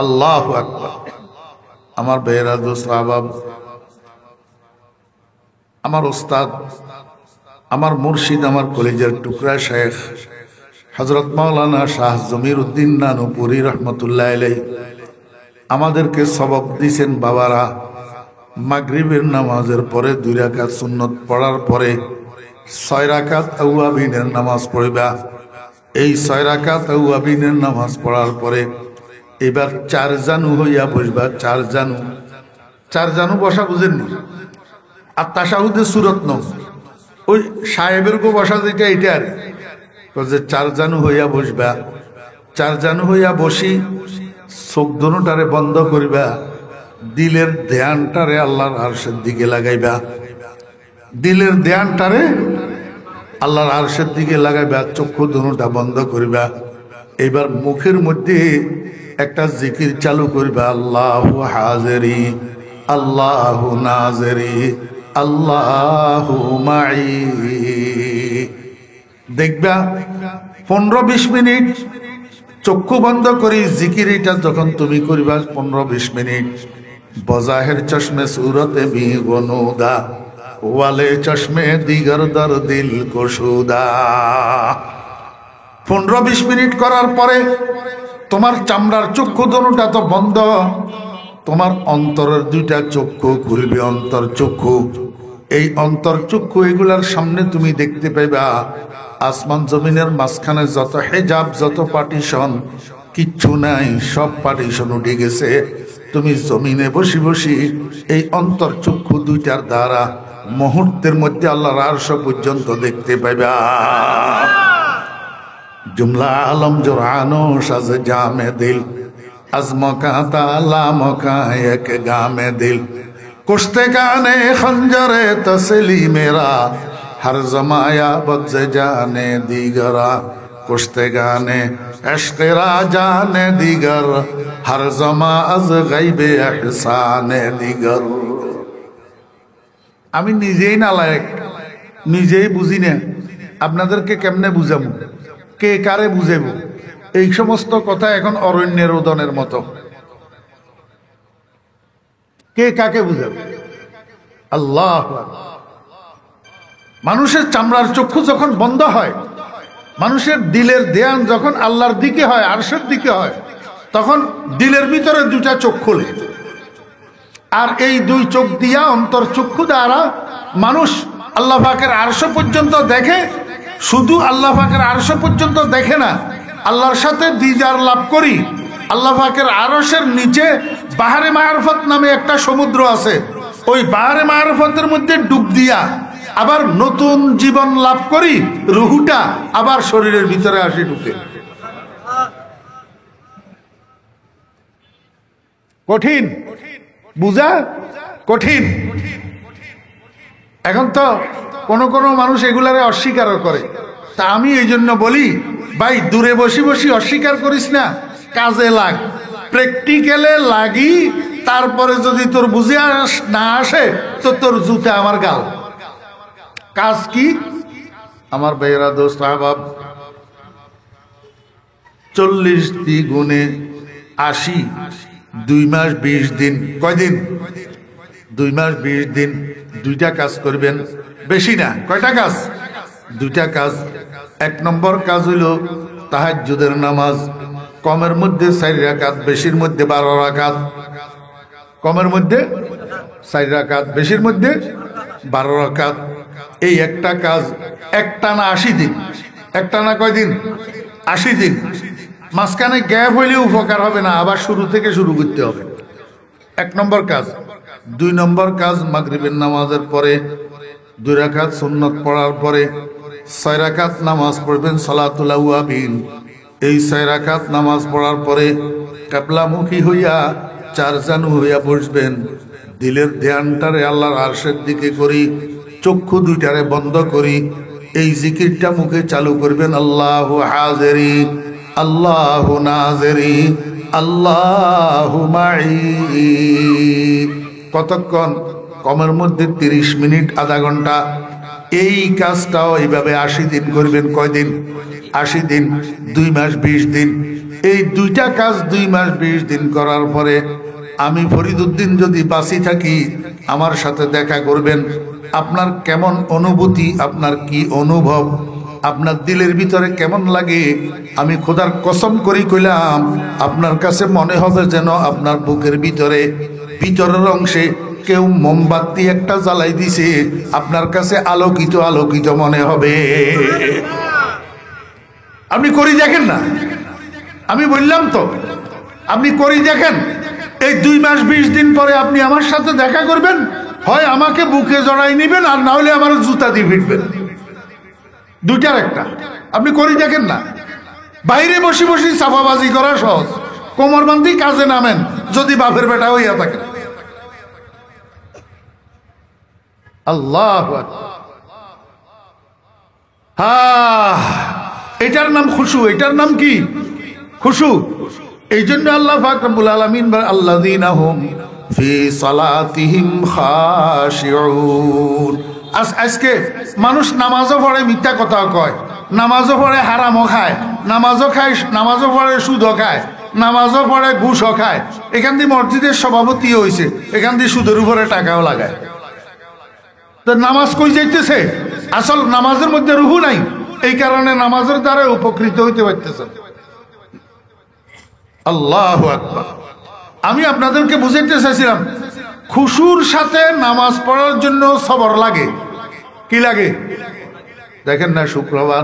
আল্লাহু আকবার। আমার বেহরা দোস্ত আহবাব, আমার ওস্তাদ, আমার মুর্শিদ, আমার কলেজের টুকরা শেখ হযরত মাওলানা শাহ জমির উদ্দিন নানুপুরি রহমতুল্লাহ আলাইহি আমাদেরকে সবক দিয়েছেন, বাবারা মাগরিবের নামাজের পরে 2 রাকাত সুন্নত পড়ার পরে 6 রাকাত আওয়াবিনের নামাজ পড়বা। এই 6 রাকাত আওয়াবিনের নামাজ পড়ার পরে এবার 4 জানু হইয়া বসবা। 4 জানু, 4 জানু বসা বুঝেননি? আর তাশাহুদের সুরত ন ওই সাহেবের গো বসা যেটা, এটা আর যে 4 জানু হইয়া বসবা। 4 জানু হইয়া বসি চোখ দুটারে বন্ধ করিবা, দিলের ধ্যানটারে আল্লাহর আরশের দিকে লাগাইবা, দিলের ধ্যানটারে আল্লাহর আরশের দিকে লাগাইবা, চক্ষু দুটা বন্ধ করিবা। এবার মুখের মধ্যে একটা জিকির চালু করিবা, আল্লাহু হাজিরি, আল্লাহু নাজিরি, আল্লাহু মাই। দেখবা 15-20 মিনিট চক্ষু বন্ধ করি জিকির এটা যখন তুমি করিবা 15-20 মিনিট, বজাহের চশমে সুরতে বি গনুদা, ওয়ালে চশমে দিগর দর দিল কশুদা। 15-20 মিনিট করার পরে তোমার চামড়ার চক্ষু দুটা তো বন্ধ, তোমার অন্তরের 2টা চক্ষু খুলবে, অন্তর চক্ষু। এই অন্তর চক্ষু এগুলার সামনে তুমি দেখতে পাইবা আসমান জমিনের মাঝখানে যত হেজাব, যত পার্টিশন, কিচ্ছু নাই, সব পার্টিশন উঠে গেছে। তুমি জমিনে বসি বসি এই অন্তর চক্ষু 2টার দ্বারা মুহূর্তের মধ্যে আল্লাহর আরশ পর্যন্ত দেখতে পাইবা। जुमला आलम जुरानो शज जामे दिल अजमका ताला मका एक गामे दिल कुश्ते गाने खंजरे तसली मेरा हर जमाया बद जाने दीगरा कुश्ते गाने अश्करा जाने दीगर हर जमा अज गैबे एहसाने दीगर। আমি নিজেই নালায়েক, নিজেই বুঝি না, আপনাদেরকে কেমনে বুঝাবো, কে কারে বুঝেব? এই সমস্ত কথা এখন অরণ্যের রোদনের মতো, কে কাকে বুঝাবে? আল্লাহ। মানুষের চামড়ার চক্ষু যখন বন্ধ হয়, মানুষের দিলের ধ্যান যখন আল্লাহর দিকে হয়, আরশের দিকে হয়, তখন দিলের ভিতরে 2টা চোখ খোলে। আর এই 2 চোখ দিয়া, অন্তর চক্ষু দ্বারা মানুষ আল্লাহ পাকের আরশ পর্যন্ত দেখে। শুধু আল্লাহ পাকের আরশ পর্যন্ত দেখে না, আল্লাহর সাথে দিদার লাভ করি। আল্লাহ পাকের আরশের নিচে বাহারে মারফত নামে একটা সমুদ্র আছে, ওই বাহারে মারফতের মধ্যে ডুব দিয়া আবার নতুন জীবন লাভ করি, রুহুটা আবার শরীরের ভিতরে আসে ঢুকে। কঠিন বুঝা, কঠিন। এখন তো কোন কোন মানুষ এগুলারে অস্বীকারও করে। তা আমি এই জন্য বলি, ভাই দূরে বসি বসি অস্বীকার করিস না, কাজে লাগ, প্র্যাকটিক্যালে লাগি, তারপরে যদি তোর বুঝে না আসে তো তোর জুতা আমার গাল। কাজ কি আমার ভাইয়েরা, দোস্ত আহবাব, 40 দ্বিগুণে 80, 2 মাস 20 দিন। কয়দিন? 2 মাস 20 দিন। 2টা কাজ করবেন, বেশি না। কয়টা কাজ? 2টা কাজ। 1 নম্বর কাজ হইল তাহাজ্জুদের নামাজ, কমের মধ্যে 4 রাকাত, বেশির মধ্যে 12 রাকাত। কমের মধ্যে 4 রাকাত, বেশির মধ্যে 12 রাকাত। এই একটা কাজ একটানা 80 দিন। একটানা কয়দিন? 80 দিন। মাঝখানে গ্যাপ হইলে উপকার হবে না, আবার শুরু থেকে শুরু করতে হবে। 1 নম্বর কাজ। 2 নম্বর কাজ, মাগরিবের নামাজের পরে 2 রাকাত সুন্নত পড়ার পরে 6 রাকাত নামাজ পড়বেন সালাতুল আওয়াবিন। এই 6 রাকাত নামাজ পড়ার পরে কিবলামুখী হইয়া 4 জানু হইয়া বসবেন। দিলের ধ্যানটারে আল্লাহর আরশের দিকে করি, চক্ষু 2টারে বন্ধ করি, এই জিকিরটা মুখে চালু করবেন, আল্লাহু হাজিরি, আল্লাহু নাজিরি, আল্লাহু মাই। কতক্ষণ? কমের মধ্যে 30 মিনিট, আধা ঘন্টা। এই কাজটাও এইভাবে 80 দিন করবেন। কয়দিন? 80 দিন। 2 মাস 20 দিন। এই 2টা কাজ 2 মাস 20 দিন করার পরে আমি ফরিদউদ্দিন যদি বাঁচি থাকি, আমার সাথে দেখা করবেন। আপনার কেমন অনুভূতি, আপনার কি অনুভব, আপনার দিলের ভিতরে কেমন লাগে, আমি খোদার কসম করি কইলাম, আপনার কাছে মনে হবে যেন আপনার বুকের ভিতরের অংশে কেউ মোমবাতি একটা জ্বালাই দিছে, আপনার কাছে আলোকিত আলোকিত মনে হবে। আপনি করি দেখেন না, আমি বললাম তো, আপনি করি দেখেন। এই 2 মাস 20 দিন পরে আপনি আমার সাথে দেখা করবেন, হয় আমাকে বুকে জড়াই নিবেন, আর না হলে আমার জুতা দিয়ে ফিটবেন। 2টার একটা। আপনি করি দেখেন না। বাইরে বসে বসে চাপাবাজি করা সহজ, কোমরবন্দি কাজে নামেন যদি বাপের বেটা হইয়া থাকেন। আল্লাহু আকবার। এটার নাম খুশু। এটার নাম কি? খুশু। এই জন্য আল্লাহ পাক রব্বুল আলামিন আল্লাযীনা হুম ফি সালাতিহিম খাশিউন। আজকে মানুষ নামাজও পড়ে, মিথ্যা কথাও কয়, নামাজও পড়ে হারামও খায়, নামাজও পড়ে সুদও খায়, নামাজও পড়ে ঘুষও খায়। এখান দিয়ে মসজিদের সভাপতি হয়েছে, এখান দিয়ে সুদের উপরে টাকাও লাগায়। তো নামাজ কই যাইতেছে? আসল নামাজের মধ্যে রুহু নাই, এই কারণে নামাজের দ্বারা উপকৃত হইতে পারতেছে। আল্লাহু আকবার। আমি আপনাদেরকে বুঝাইতে চাইছিলাম, খুশুর সাথে নামাজ পড়ার জন্য সবর লাগে। কি লাগে? দেখেন না, শুক্রবার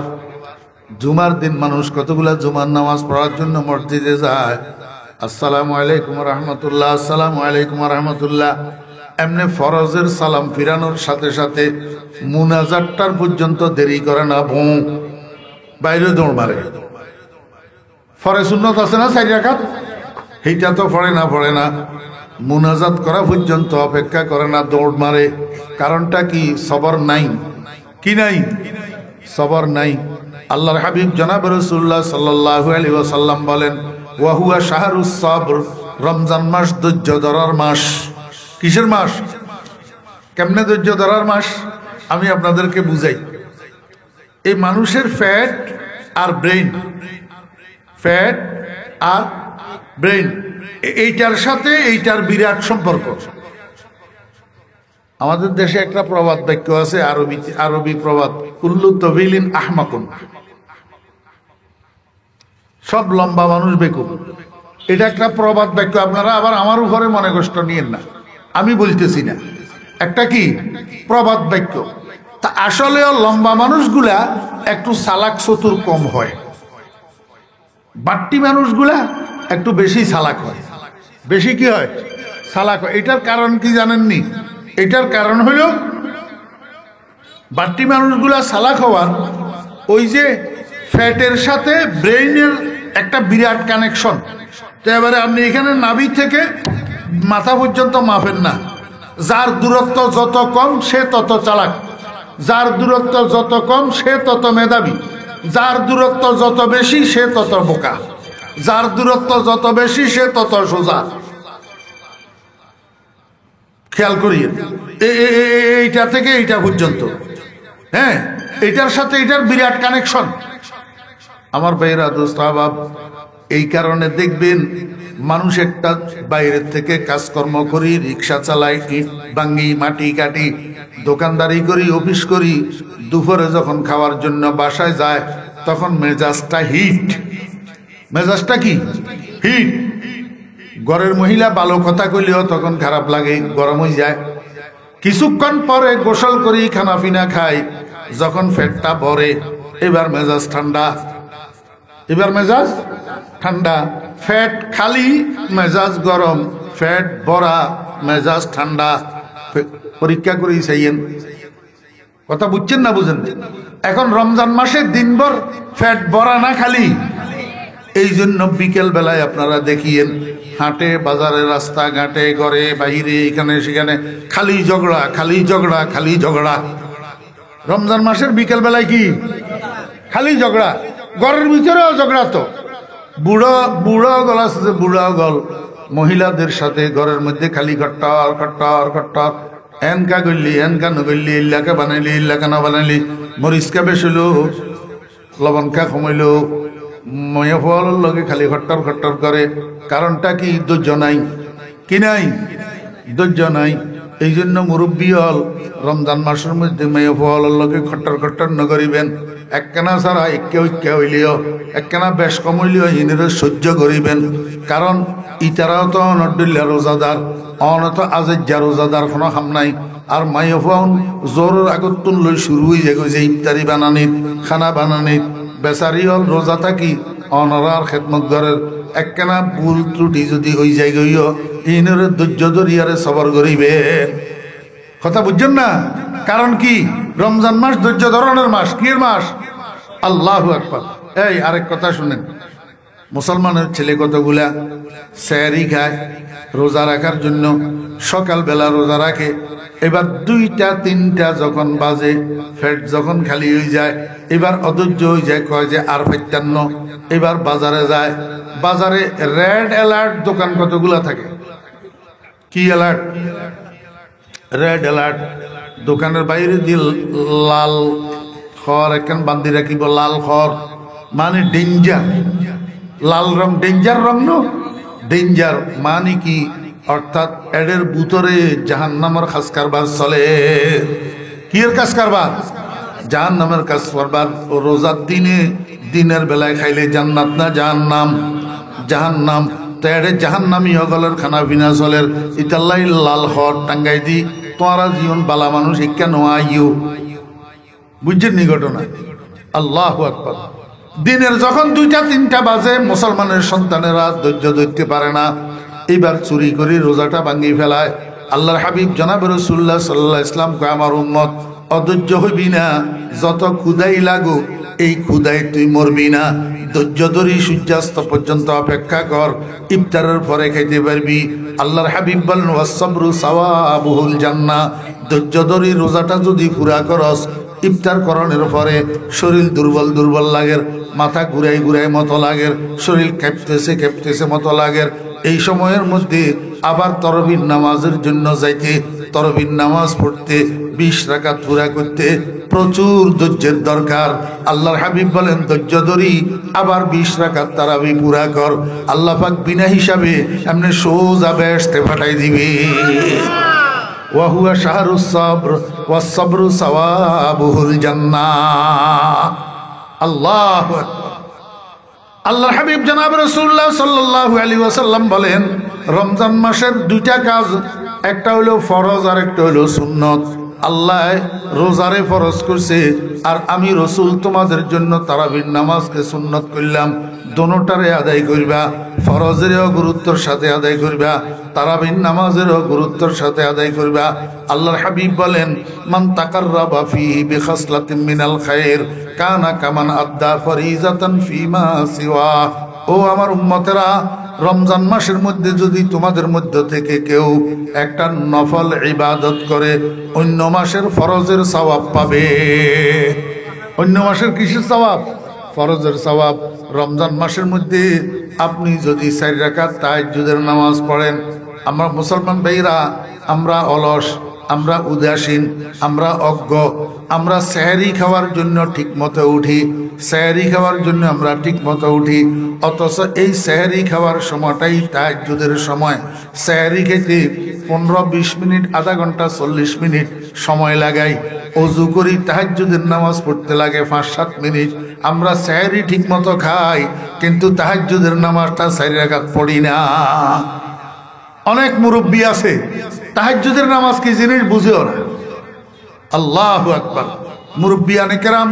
জুমার দিন মানুষ কতগুলা জুমার নামাজ পড়ার জন্য মসজিদে যায়। আসসালামু আলাইকুম রহমতুল্লাহ, আসসালামু আলাইকুম রহমতুল্লাহ। এমনি ফরজের সালাম ফিরানোর সাথে সাথে মুনাজাতটার পর্যন্ত দেরি করে না, বাইরে দৌড় মারে। ফরে সুন্নত আছে না 4 রাকাত, এইটা তো পড়ে না। মুনাজাত করা পর্যন্ত অপেক্ষা করে না, দৌড় মারে। কারণটা কি? সবর নাই। কি নাই? সবর নাই। আল্লাহর হাবিব জনাব রাসূলুল্লাহ সাল্লাল্লাহু আলাইহি ওয়াসাল্লাম বলেন, ওয়া হুয়া শাহরুস সাবর, রমজান মাস ধৈর্য ধরার মাস। কিসের মাস? কেমনে ধৈর্য ধরার মাস? আমি আপনাদেরকে বুঝাই। এই মানুষের fat her brain, fat her brain, এইটার সাথে এইটার বিরাট সম্পর্ক। আমাদের দেশে একটা প্রবাদ বাক্য আছে, আরবি প্রবাদ, কুল্লু তবিলিন আহমাকুন, সব লম্বা মানুষ বেকুব। এটা একটা প্রবাদ বাক্য। আপনারা আবার আমার উপরে মনে কষ্ট নিয়েন না, আমি বলতেছি না, একটা কি প্রবাদ বাক্য। তা আসলেও লম্বা মানুষগুলা একটু চালাক চতুর কম হয়, বাট্টি মানুষগুলা একটু বেশি চালাক হয়। বেশি কি হয়? চালাক হয়। এটার কারণ কি জানেননি? এটার কারণ হলো বাট্টি মানুষগুলা চালাক হওয়ার ওই যে ফ্যাটের সাথে ব্রেইনের একটা বিরাট কানেকশন। তো এবারে আপনি এখানে নাভি থেকে মাথা পর্যন্ত মাপেন না, যার দূরত্ব যত কম সে তত চালাক। যার দূরত্ব যত কম সে তত মেধাবী, যার দূরত্ব যত বেশি সে তত বোকা, যার দূরত্ব যত বেশি সে তত সোজা। খেয়াল করিয়ে এইটা থেকে এইটা পর্যন্ত, হ্যাঁ, এটার সাথে এটার বিরাট কানেকশন। আমার ভাইরা দোস্ত আহবাব, এই কারণে দেখবেন মানুষ একটা বাইরের থেকে কাজকর্ম করি, রিক্সা চালাই, ইট ভাঙ্গি, মাটি কাটি, দোকানদারি করি, অফিস করি, দুপুরে যখন খাওয়ার জন্য বাসায় যায় তখন মেজাজটা হিট। মেজাজটা কি? হিট। ঘরের মহিলা ভালো কথা কইলেও তখন খারাপ লাগে, গরম হয়ে যায়। কিছুক্ষণ পরে গোসল করি, খানা পিনা খাই, যখন পেটটা ভরে এবার মেজাজ ঠান্ডা, এবার মেজাজ ঠান্ডা। ফ্যাট খালি মেজাজ গরম, ফ্যাট ভরা মেজাজ ঠান্ডা। পরীক্ষা করি চাইয়েন, কথা বুঝছেন না বুঝেন? এখন রমজান মাসে দিনভর ফ্যাট ভরা না খালি, এই জন্য বিকেল বেলায় আপনারা দেখিয়েন হাটে বাজারে রাস্তাঘাটে ঘরে বাহিরে এখানে সেখানে খালি ঝগড়া, খালি ঝগড়া, খালি ঝগড়া। রমজান মাসের বিকেল বেলায় কি খালি ঝগড়া? ঘরের ভিতরেও ঝগড়া। তো বুড়ো গল আছে, বুড়া গল মহিলাদের সাথে ঘরের মধ্যে খালি খট্টর খট্টর খট্টর। এনকা গল্লি এনকা নগল্লি, ইল্লাকে বানাইলি ইল্লাকে না বানাইলি, মরিচকা বেসলো লবণকা কমাইলো, ময়া ফলের লগে খালি খট্টর খট্টর করে। কারণটা কি? ধৈর্য নাই। কি নাই? ধৈর্য নাই। এই জন্য মুরব্বী হল রমজান মাসের মধ্যে মেয়ে ফলের লগে খট্টর খট্টর নগরিবেন। একখানা ছাড়া একে ঐক্য হইলেও, একখানা বেশ কম হইলেও ইনেরে সহ্য করিবেন। কারণ ইতারাও তো অনড্ডিল্লা রোজাদার, অনত আজেজ্জা রোজাদার কোনো হাম নাই। আর মাইয়া ফোন জোরের আগত তুন লই শুরু হয়ে যায় যে ইফতারি বানানিত, খানা বানানিত। বেচারি হল রোজা থাকি অনরার খেদমত ঘরের একখানা ভুল ত্রুটি যদি হয়ে যায় গইও ইনেরে ধৈর্য ধরিয়ারে সবর করিবে। কথা বুঝছেন না? কারণ কি? রমজান মাস ধৈর্য ধরনের মাস। কি মাস? আল্লাহু আকবার। এই আরেক কথা শুনেন, মুসলমানের ছেলে কতগুলা সেহরি খায় রোজা রাখার জন্য, সকালবেলা রোজা রাখে। এবার 2টা 3টা যখন বাজে, ফেট যখন খালি হয়ে যায়, এবার অধৈর্য হয়ে যায়, কয় যে আর 55। এবার বাজারে যায়। বাজারে রেড অ্যালার্ট দোকান কতগুলা থাকে। কি অ্যালার্ট? Red alert. দোকানের বাইরে দিয়ে লাল খড় একখান বান্ধি রাখিব, লাল খড় মানে ডেঞ্জার। লাল রং ডেঞ্জার রং, ন ডেঞ্জার মানে কি? অর্থাৎ এডের ভিতরে জাহান্নামের খাস কারবার চলে। কি এর কাজ কারবার? জাহান্নামের কাজ কারবার। ও রোজার দিনে দিনের বেলায় খাইলে জান্নাত না জাহান্নাম? জাহান্নাম। তো এডে জাহান্নামি হগলের খানা পিনা চলের ইতাল্লাই লাল হট টাঙ্গাই দি তোমরা জীবন বালা মানুষ ইকা নোয়াইও। বুঝছেন নি ঘটনা? আল্লাহু আকবার। দিনের যখন 2টা 3টা বাজে মুসলমানের সন্তানেরা ধৈর্য ধরতে পারে না, এবার চুরি করে রোজাটা ভাঙি ফেলায়। আল্লাহর হাবিব জনাব রাসূলুল্লাহ সাল্লাল্লাহু আলাইহি ওয়াসাল্লাম কয়, আমার উম্মত অধৈর্য হইবি না, যত ক্ষুধাই লাগুক এই ক্ষুধায় তুই মরবি না। ধৈর্য ধরি সূর্যাস্ত পর্যন্ত অপেক্ষা কর, ইফতারের পরে খাইতে পারবি। আল্লাহর হাবিব বলেন, ওয়াসসাবরু সাওয়াবুহুল জান্নাহ। ধৈর্য ধরি রোজাটা যদি পুরা করস, ইফতার করণের পরে শরীর দুর্বল দুর্বল লাগের, মাথা ঘুরাই ঘুরাই মতো লাগের, শরীর কেঁপতেছে কেঁপতেছে মতো লাগের। এই সময়ের মধ্যে আবার তরবির নামাজের জন্য যাইতে, তরবির নামাজ পড়তে, 20 রাকাত পুরা করতে প্রচুর ধৈর্যের দরকার। আল্লাহর হাবিব বলেন, ধৈর্য ধরি আবার 20 রাকাত তারাবি পুরা কর। আল্লাহ পাক বিনা হিসাবে এমনি সোজা বেহেশতে পাঠাই দিবে। ওয়াহুয়া শাহরুস সাবর ওয়াস-সাবরু সাওয়াবুহুল জান্নাহ। আল্লাহু আকবার। আল্লাহর হাবিব জনাব রাসূলুল্লাহ সাল্লাল্লাহু আলাইহি ওয়াসাল্লাম বলেন, রমজান মাসের 2টা কাজ, একটা হলো ফরজ আর একটা হলো সুন্নত। আল্লাহ রোজারে ফরজ করছে আর আমি রসুল তোমাদের জন্য তারাবির নামাজকে সুন্নত করলাম। দোনোটারে আদায় করবা, ফরজেরও গুরুত্বর সাথে আদায় করবা, তারাবির নামাজেরও গুরুত্বর সাথে আদায় করবা। আল্লাহর হাবিব বলেন, মান তাকাররাবা ফীহি বিখাসলাতিন মিনাল খায়র কানা কামান আদ্দা ফরিজাতান ফীমা সিওয়া। ও আমার উম্মতেরা, রমজান মাসের মধ্যে যদি তোমাদের মধ্য থেকে কেউ একটা নফল ইবাদত করে অন্য মাসের ফরজের সওয়াব পাবে। অন্য মাসের কিসের সওয়াব? ফরজের সওয়াব। রমজান মাসের মধ্যে আপনি যদি 4 রাকাত তাহাজ্জুদের নামাজ পড়েন, আমরা মুসলমান ভাইরা আমরা অলস, আমরা উদাসীন, আমরা অজ্ঞ, আমরা সেহরি খাওয়ার জন্য ঠিক মতো উঠি, সেহরি খাওয়ার জন্য আমরা ঠিক মতো উঠি, অথচ এই সেহরি খাওয়ার সময়টাই তাহাজ্জুদের সময়। সেহরি খেতে 15-20 মিনিট, আধা ঘন্টা 40 মিনিট সময় লাগাই, অজু করি, তাহাজ্জুদের নামাজ পড়তে লাগে 5-7 মিনিট। আমরা সেহরি ঠিক মতো খাই, কিন্তু তাহাজ্জুদের নামাজটা 4 রাকাত পড়ি না। অনেক মুরব্বী আছে তাহাজ্জুদের নামাজ কি জিনিস বুঝেও না। আল্লাহু আকবার। মুরব্বিয়ানে কেরাম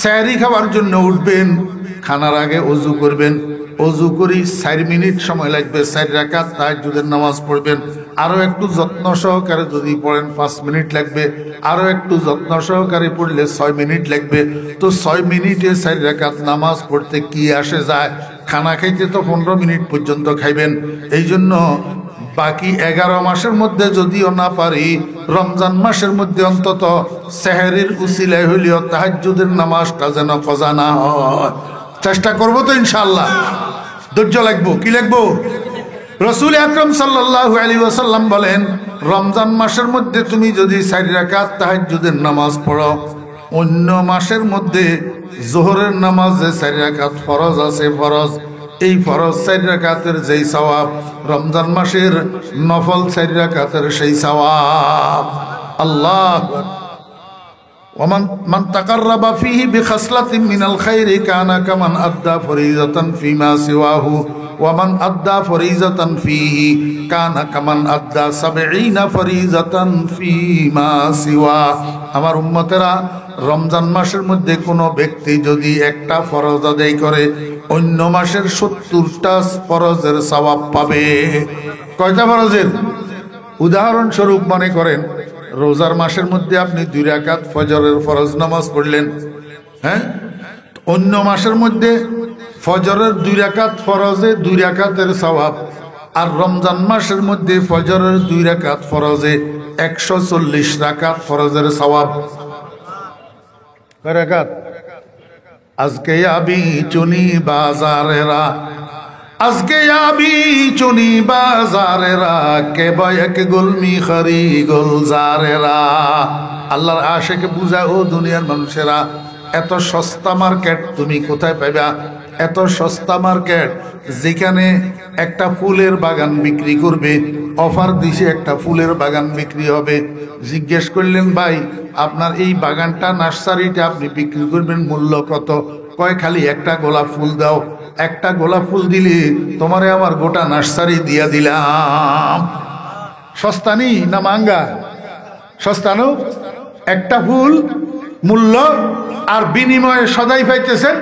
সেহরি খাওয়ার জন্য উঠবেন, খানার আগে অজু করবেন, অজু করি 4 মিনিট সময় লাগবে, 4 রাকাত তাহাজ্জুদের নামাজ পড়বেন। আরো একটু যত্ন সহকারে যদি পড়েন 5 মিনিট লাগবে, আরো একটু যত্ন সহকারে পড়লে 6 মিনিট লাগবে। তো 6 মিনিটে 4 রাকাত নামাজ পড়তে কি আসে যায়? খানা খাইতে তো 15 মিনিট পর্যন্ত খাইবেন। এই জন্য বাকি 11 মাসের মধ্যে যদিও না পারি, রমজান মাসের মধ্যে অন্তত সেহরির উসিলায় হইলেও তাহাজ্জুদের নামাজটা যেন কজা না হয়। চেষ্টা করবো তো ইনশাআল্লাহ। ধৈর্য লাগবো। কি লাগবো? রাসূল আকরাম সাল্লাল্লাহু আলাইহি ওয়াসাল্লাম বলেন, রমজান মাসের মধ্যে তুমি যদি 4 রাকাত তাহাজ্জুদের নামাজ পড়ো, অন্য মাসের মধ্যে যোহরের নামাজে 4 রাকাত ফরজ আছে, ফরজ, এই ফরজ 4 রাকাতের যেই সওয়াব, রমজান মাসের নফল 4 রাকাতের সেই সওয়াব। আল্লাহ। ومن تقرب فيه بخصلة من الخير كان كمن أدى فريضة فيما سواه ومن أدى فريضة فيه كان كمن أدى 70 فريضة فيما سواه। আমার উম্মতেরা, রমজান মাসের মধ্যে কোনো ব্যক্তি যদি একটা ফরজ আদায় করে অন্য মাসের 70টা ফরজের সওয়াব পাবে। কয়টা ফরজের? উদাহরণস্বরূপ মনে করেন রোজার মাসের মধ্যে আপনি 2 রাকাত ফজরের ফরজ নামাজ পড়লেন, হ্যাঁ, অন্য মাসের মধ্যে ফজরের 2 রাকাত ফরজে 2 রাকাতের সওয়াব, আর রমজান মাসের মধ্যে ফজরের 2 রাকাত ফরজে 140 রাকাত ফরজের সওয়াব। কয় রাকাত? আজকে আবি চুনি বাজারেরা, আজকে আবি চুনি বাজারেরা, কে বয়ক গুলমি খরি গুলজারেরা। আল্লাহর আশিকে বুঝায়, ও দুনিয়ার মানুষেরা, এত সস্তা মার্কেট তুমি কোথায় পাইবা? এত সস্তা মার্কেট যেখানে একটা ফুলের বাগান বিক্রি করবে, অফার দিছে একটা ফুলের বাগান বিক্রি হবে। জিজ্ঞেস করলেন, ভাই আপনার এই বাগানটা, নার্সারিটা আপনি বিক্রি করবেন মূল্য কত? কয় খালি একটা গোলাপ ফুল দাও, একটা গোলাপ ফুল দিলে তোমারে আমার গোটা নার্সারি দিয়া দিলাম। সস্তা নি না মাঙ্গা? সস্তা নো? একটা ফুল মূল্য, আর বিনিময়ে সদাই পাইতেছেন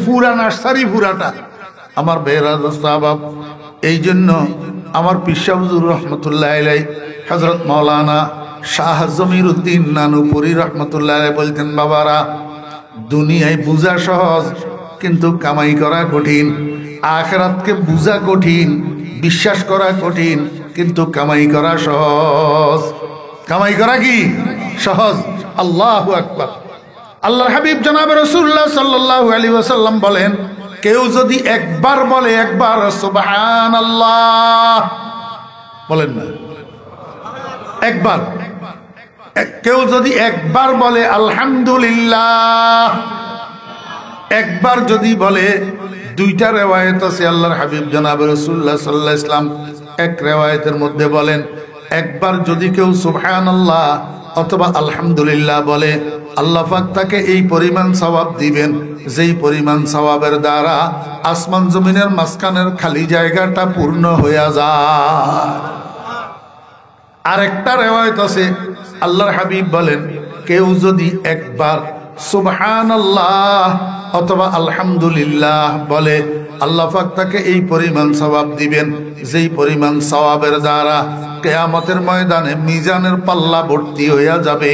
পুরা নার্সারি পুরাটা। আমার বেহরা দোস্ত আহবাব, এই জন্য আমার পীর সাহেব হুজুর রহমতুল্লাহ আলাইহি, হযরত মাওলানা শাহ জমিরউদ্দিন নানুপুরি রহমতুল্লাহ আলাইহি বলতেন, বাবারা, দুনিয়ায় বুঝা সহজ কিন্তু কামাই করা কঠিন। আখিরাতকে বুঝা কঠিন, বিশ্বাস করা কঠিন, কিন্তু কামাই করা সহজ। কামাই করা কি সহজ? আল্লাহু আকবার। আল্লাহর হাবিব জনাবে রাসূলুল্লাহ সাল্লাল্লাহু আলাইহি ওয়াসাল্লাম বলেন, কেউ যদি একবার বলে, একবার সুবহানাল্লাহ বলেন না, একবার, কেউ যদি একবার বলে আলহামদুলিল্লাহ, একবার যদি বলে, 2টা রিওয়ায়াত আছে আল্লাহর হাবিব জনাবে রাসূলুল্লাহ সাল্লাল্লাহু আলাইহি ওয়াসাল্লাম এক রিওয়ায়াতের মধ্যে বলেন, একবার যদি কেউ সুবহানাল্লাহ অথবা আলহামদুলিল্লাহ বলে, আল্লাহ পাক তাকে এই পরিমাণ সওয়াব দিবেন যেই পরিমাণ সওয়াবের দ্বারা আসমান জমিনের মাঝখানের খালি জায়গাটা পূর্ণ হয়ে যায়। আরেকটা রিওয়ায়াত আছে আল্লাহর হাবিব বলেন, কেউ যদি একবার সুবহানাল্লাহ অথবা আলহামদুলিল্লাহ বলে, আল্লাহ পাক তাকে এই পরিমাণ সওয়াব দিবেন যেই পরিমাণ সওয়াবের দ্বারা কিয়ামতের ময়দানে মিজানের পাল্লা ভর্তি হয়ে যাবে।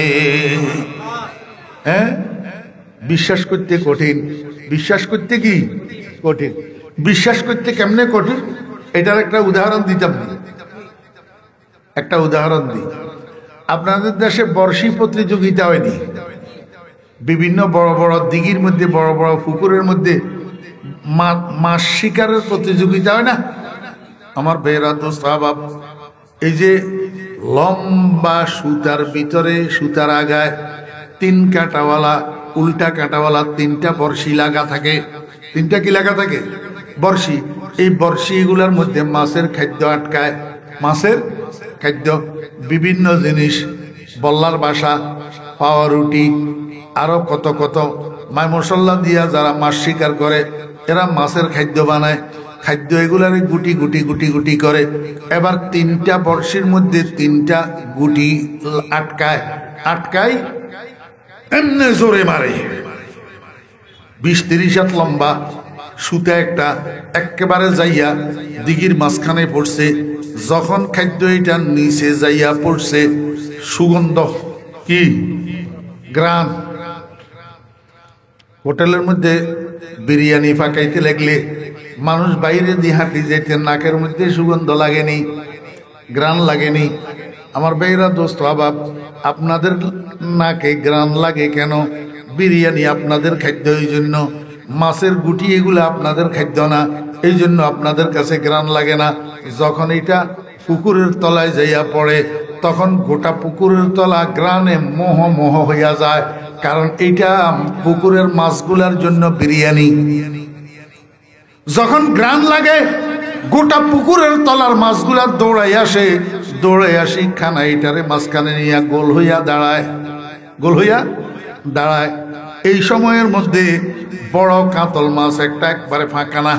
হ্যাঁ, বিশ্বাস করতে কঠিন, বিশ্বাস করতে কি কঠিন। বিশ্বাস করতে কেমনে কঠিন, এটার একটা উদাহরণ দিতাম না। একটা উদাহরণ দিই, আপনাদের দেশে বর্ষি প্রতিযোগিতা হয়নি? বিভিন্ন বড় বড় দিঘির মধ্যে, বড় বড় পুকুরের মধ্যে মাছ শিকারের প্রতিযোগিতা হয় না? আমার বেরা দোস্ত আহবাব, এই যে লম্বা সুতার ভিতরে, সুতার আগায় 3 কাঁটাওয়ালা, উল্টা কাঁটাওয়ালা 3টা বর্ষি লাগা থাকে। 3টা কি লাগা থাকে? বর্ষি। এই বর্ষি এগুলার মধ্যে মাছের খাদ্য আটকায়। মাছের খাদ্য, বিভিন্ন জিনিস, বল্লার বাসা, পাওয়া রুটি, আরো কত কত মাই মশলা দিয়া যারা মাছ শিকার করে এরা মাছের খাদ্য বানায়। খাদ্য এগুলার গুটি গুটি গুটি গুটি করে। এবার 3টা বর্ষির মধ্যে 3টা গুটি আটকায়। আটকায় এমনি জোরে মারে, 20-30 হাত লম্বা সুতা একটা, একেবারে যাইয়া দিঘির মাঝখানে পড়ছে। যখন খাদ্য এটা নিচে যাইয়া পড়ছে, সুগন্ধ কি গ্রাম। হোটেলের মধ্যে বিরিয়ানি পাকাইতে লাগলে মানুষ বাইরে দিয়ে হাঁটি যেতে, নাকের মধ্যে সুগন্ধ লাগেনি, গ্রান লাগেনি। আমার ভাইরা দোস্ত আহবাব, আপনাদের নাকে গ্রান লাগে কেন? বিরিয়ানি আপনাদের খাদ্য, এই জন্য। মাছের গুটি এগুলো আপনাদের খাদ্য না, এই জন্য আপনাদের কাছে গ্রান লাগে না। যখন এটা পুকুরের তলায় যাইয়া পড়ে, তখন গোটা পুকুরের তলা গ্রানে মোহ মোহ হইয়া যায়, কারণ এটা পুকুরের মাছগুলার জন্য বিরিয়ানি। যখন গ্রান লাগে, গোটা পুকুরের তলার মাছগুলা দৌড়াই আসে, দৌড়াই আসি খানা এটারে মাঝখানে নিয়ে গোল হইয়া দাঁড়ায়, গোল হইয়া দাঁড়ায়। এই সময়ের মধ্যে বড় কাতল মাছ একটা, একবারে ফাঁকা না,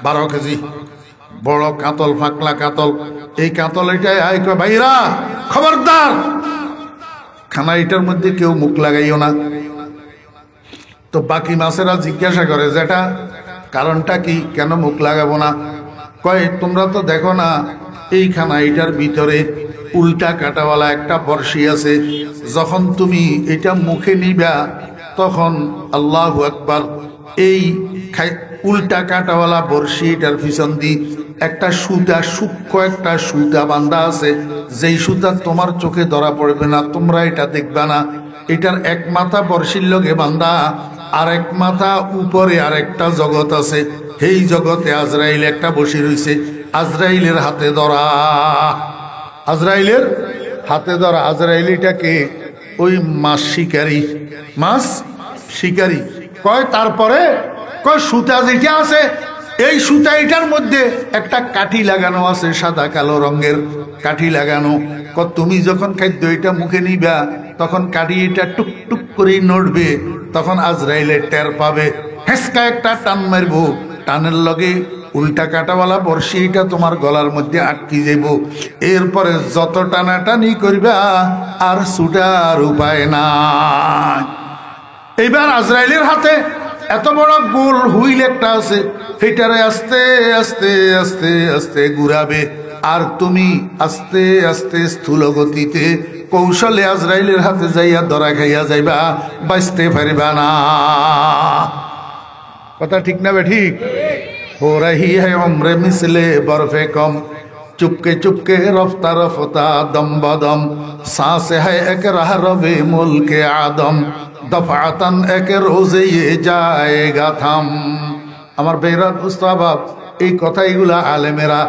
12 কেজি বড় কাতল, ফাঁকলা কাতল। এই কাতল এটাই আয় কয়, ভাইরা খবরদার, খানা এটার মধ্যে কেউ মুখ লাগাইও না। তো বাকি মাছেরা জিজ্ঞাসা করে, যেটা কারণটা কি, কেন মুখ লাগাবো না? কয়, তোমরা তো দেখো না এই খানা এটার ভিতরে উল্টা কাটাওয়ালা একটা বর্ষি আছে। যখন তুমি এটা মুখে নিবা, তখন আল্লাহু আকবার, এই উল্টা কাটাওয়ালা বর্ষি এটার পিছন দিয়ে একটা সুতা, সূক্ষ্ম একটা সুতা বান্ধা আছে, যেই সুতা তোমার চোখে ধরা পড়বে না, তোমরা এটা দেখবা না। এটার এক মাথা বর্ষির লগে বান্ধা, আর এক মাথা উপরে আর একটা জগৎ আছে। সেই জগতে আজরাইল একটা বসে রয়েছে, আজরাইলের হাতে ধরা, আজরাইলের হাতে ধরা। আজরাইলিটাকে ওই মাছ শিকারী, মাছ শিকারী। কয় তারপরে কয় সুতা যেটা আছে, এই সুতা এটার মধ্যে একটা কাঠি লাগানো আছে, সাদা কালো রঙের কাঠি লাগানো। তুমি যখন খাদ্য এটা মুখে নিবা, তখন কাঠি এটা টুক টুক করে নড়বে, তখন আজরাইলে টের পাবে, হেসকা একটা টান মারবো, টানের লগে উল্টা কাটাওয়ালা বর্ষি এটা তোমার গলার মধ্যে আটকি যাইব। এরপরে যত টানাটানি করবা আর ছুটার উপায় না। এইবার আজরাইলের হাতে এত বড় গোল হুইল একটা আছে, সেটারে আস্তে আস্তে আস্তে আস্তে ঘুরাবে, আর তুমি আস্তে আস্তে স্থূল গতিতে কৌশলে আজরাইলের হাতে যাইয়া ধরা খাইয়া যাইবা, বাঁচতে পারবা না। কথা ঠিক না বে ঠিক? हो रही है उम्र मिसले बर्फे कम, चुपके चुपके रफ्ता रफ्ता दम बदम, सांस है एक राह रवे मुल्क आदम, दफातन एक रोजे ये जाएगा थम। আমার বেরাত উস্তাবাব, এই কথাইগুলা আলেমেরা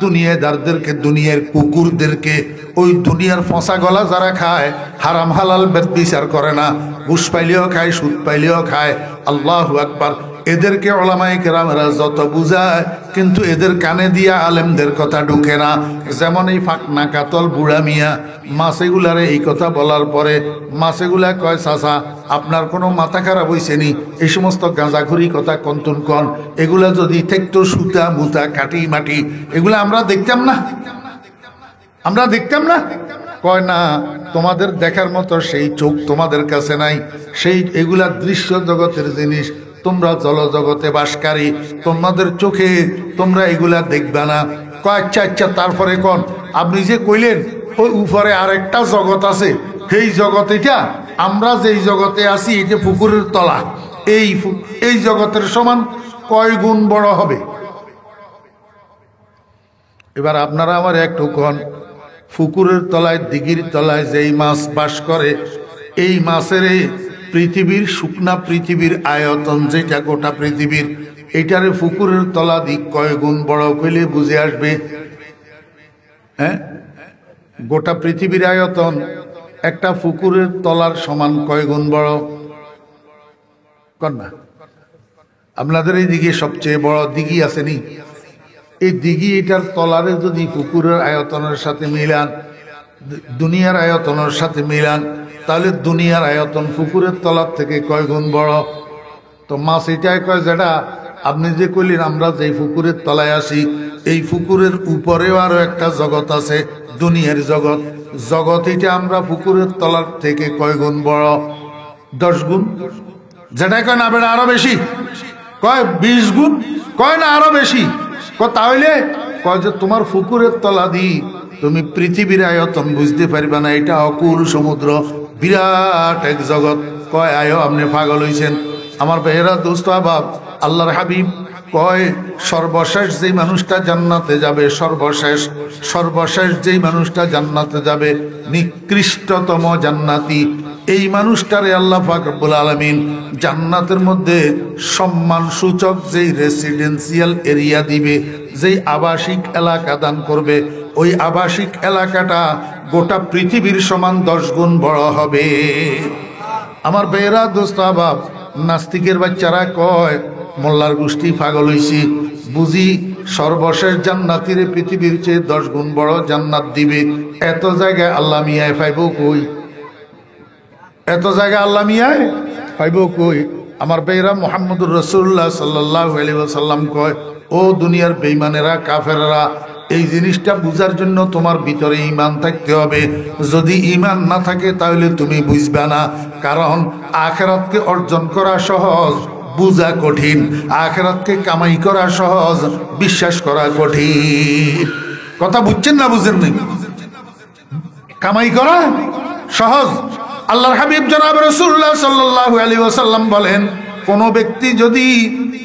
দুনিয়াদারদেরকে, দুনিয়ার কুকুরদেরকে, ওই দুনিয়ার ফসা গলা যারা খায়, হারাম হালাল বিচার করে না, ঘুষ পাইলেও খায়, সুদ পাইলেও খায়, আল্লাহু আকবার, এদেরকে ওলামায়ে কেরামেরা যত বুঝায়, কিন্তু এদের কানে দিয়া আলেমদের কথা ঢুকে না। যেমন এই ফাঁকনা কাতল বুড়া মিয়া মাছেগুলারে এই কথা বলার পরে মাছেগুলা কয়, চাচা আপনার কোনো মাথা খারাপ হয়েছে নি? এই সমস্ত গাঁজাখুরি কথা কন্তুন কন, এগুলা যদি থাকতো সুতা মুতা কাটি মাটি, এগুলা আমরা দেখতাম না, আমরা দেখতাম না। কয় না, তোমাদের দেখার মতো সেই চোখ তোমাদের কাছে নাই, সেই এগুলা দৃশ্য জগতের জিনিস, তোমরা জল জগতে বাসকারী, তোমাদের চোখে তোমরা এগুলা দেখবা না। কয় আচ্ছা আচ্ছা, তারপরে কোন আপনি যে কইলেন ওই উপরে আরেকটা জগৎ আছে, সেই জগৎ এটা, আমরা যেই জগতে আছি এটা পুকুরের তলা, এই জগতের সমান কয় গুণ বড় হবে? এবার আপনারা আমার একটু কোন, পুকুরের তলায় দিঘির তলায় যেই মাছ বাস করে, এই মাছের পৃথিবীর শুকনা পৃথিবীর আয়তন যেটা গোটা পৃথিবীর, এইটারে পুকুরের তলা দিক কয় গুণ বড় কইলে বুঝে আসবে? হ্যাঁ, গোটা পৃথিবীর আয়তন একটা পুকুরের তলার সমান কয় গুণ বড়? কন্যা, আপনাদের এই দিকে সবচেয়ে বড় দিঘি আসেনি? এই দিঘি এটার তলারে যদি পুকুরের আয়তনের সাথে মিলান, দুনিয়ার আয়তনের সাথে মিলান, তাহলে দুনিয়ার আয়তন পুকুরের তলার থেকে কয় গুণ বড়? তো মাছ এটাই কয়, যেটা আপনি যে কইলেন আমরা যে পুকুরের তলায় আসি, এই পুকুরের উপরেও আরো একটা জগৎ আছে, দুনিয়ার জগৎ। জগৎ এটা আমরা পুকুরের তলার থেকে কয় গুণ বড়? 10 গুণ। যেটা কয় না বেটা আরো বেশি, কয় 20 গুণ, কয় না আরো বেশি। তাহলে কয় যে তোমার পুকুরের তলা দি তুমি পৃথিবীর আয়তন বুঝতে পারবে না, এটা অকুল সমুদ্র, বিরাট এক জগৎ। কয় আয়ো আপনি পাগল হইছেন? আমার ভাইয়েরা, দোস্ত আবাব, আল্লাহর হাবিব কয় সর্বশেষ যেই মানুষটা জান্নাতে যাবে, সর্বশেষ যেই মানুষটা জান্নাতে যাবে, নিকৃষ্টতম জান্নাতি, এই মানুষটারে আল্লাহ পাক রব্বুল আলামিন জান্নাতের মধ্যে সম্মান সূচক যেই রেসিডেন্সিয়াল এরিয়া দিবে, যেই আবাসিক এলাকা দান করবে, ওই আবাসিক এলাকাটা গোটা পৃথিবীর সমান 10 গুণ বড় হবে। আমার বেয়েরা, দোস্ত আবাব, নাস্তিকের বাচ্চারা কয় মোল্লার গোষ্ঠী পাগল হইছি, বুঝি সর্বশেষ জান্নাতিরে পৃথিবীর চেয়ে 10 গুণ বড় জান্নাত দিবে। এত জায়গায় আল্লাহ মিয়ায় পাইব কই? এত জায়গা আল্লাহ মিয়ায় পাইব কই? আমার বেয়েরা, মুহাম্মদুর রাসূলুল্লাহ সাল্লাল্লাহু আলাইহি ওয়াসাল্লাম কয়, ও দুনিয়ার বেঈমানেরা, কাফেররা, এই জিনিসটা বুঝার জন্য তোমার ভিতরে ঈমান থাকতে হবে। যদি ঈমান না থাকে তাহলে তুমি বুঝবে না। কারণ আখিরাতকে অর্জন করা সহজ, বুঝা কঠিন। আখিরাতকে কামাই করা সহজ, বিশ্বাস করা কঠিন। কথা বুঝছেন না বুঝেন নাই? কামাই করা সহজ। আল্লাহর হাবিব জনাব রাসূলুল্লাহ সাল্লাল্লাহু আলাইহি ওয়াসাল্লাম বলেন, কোন ব্যক্তি যদি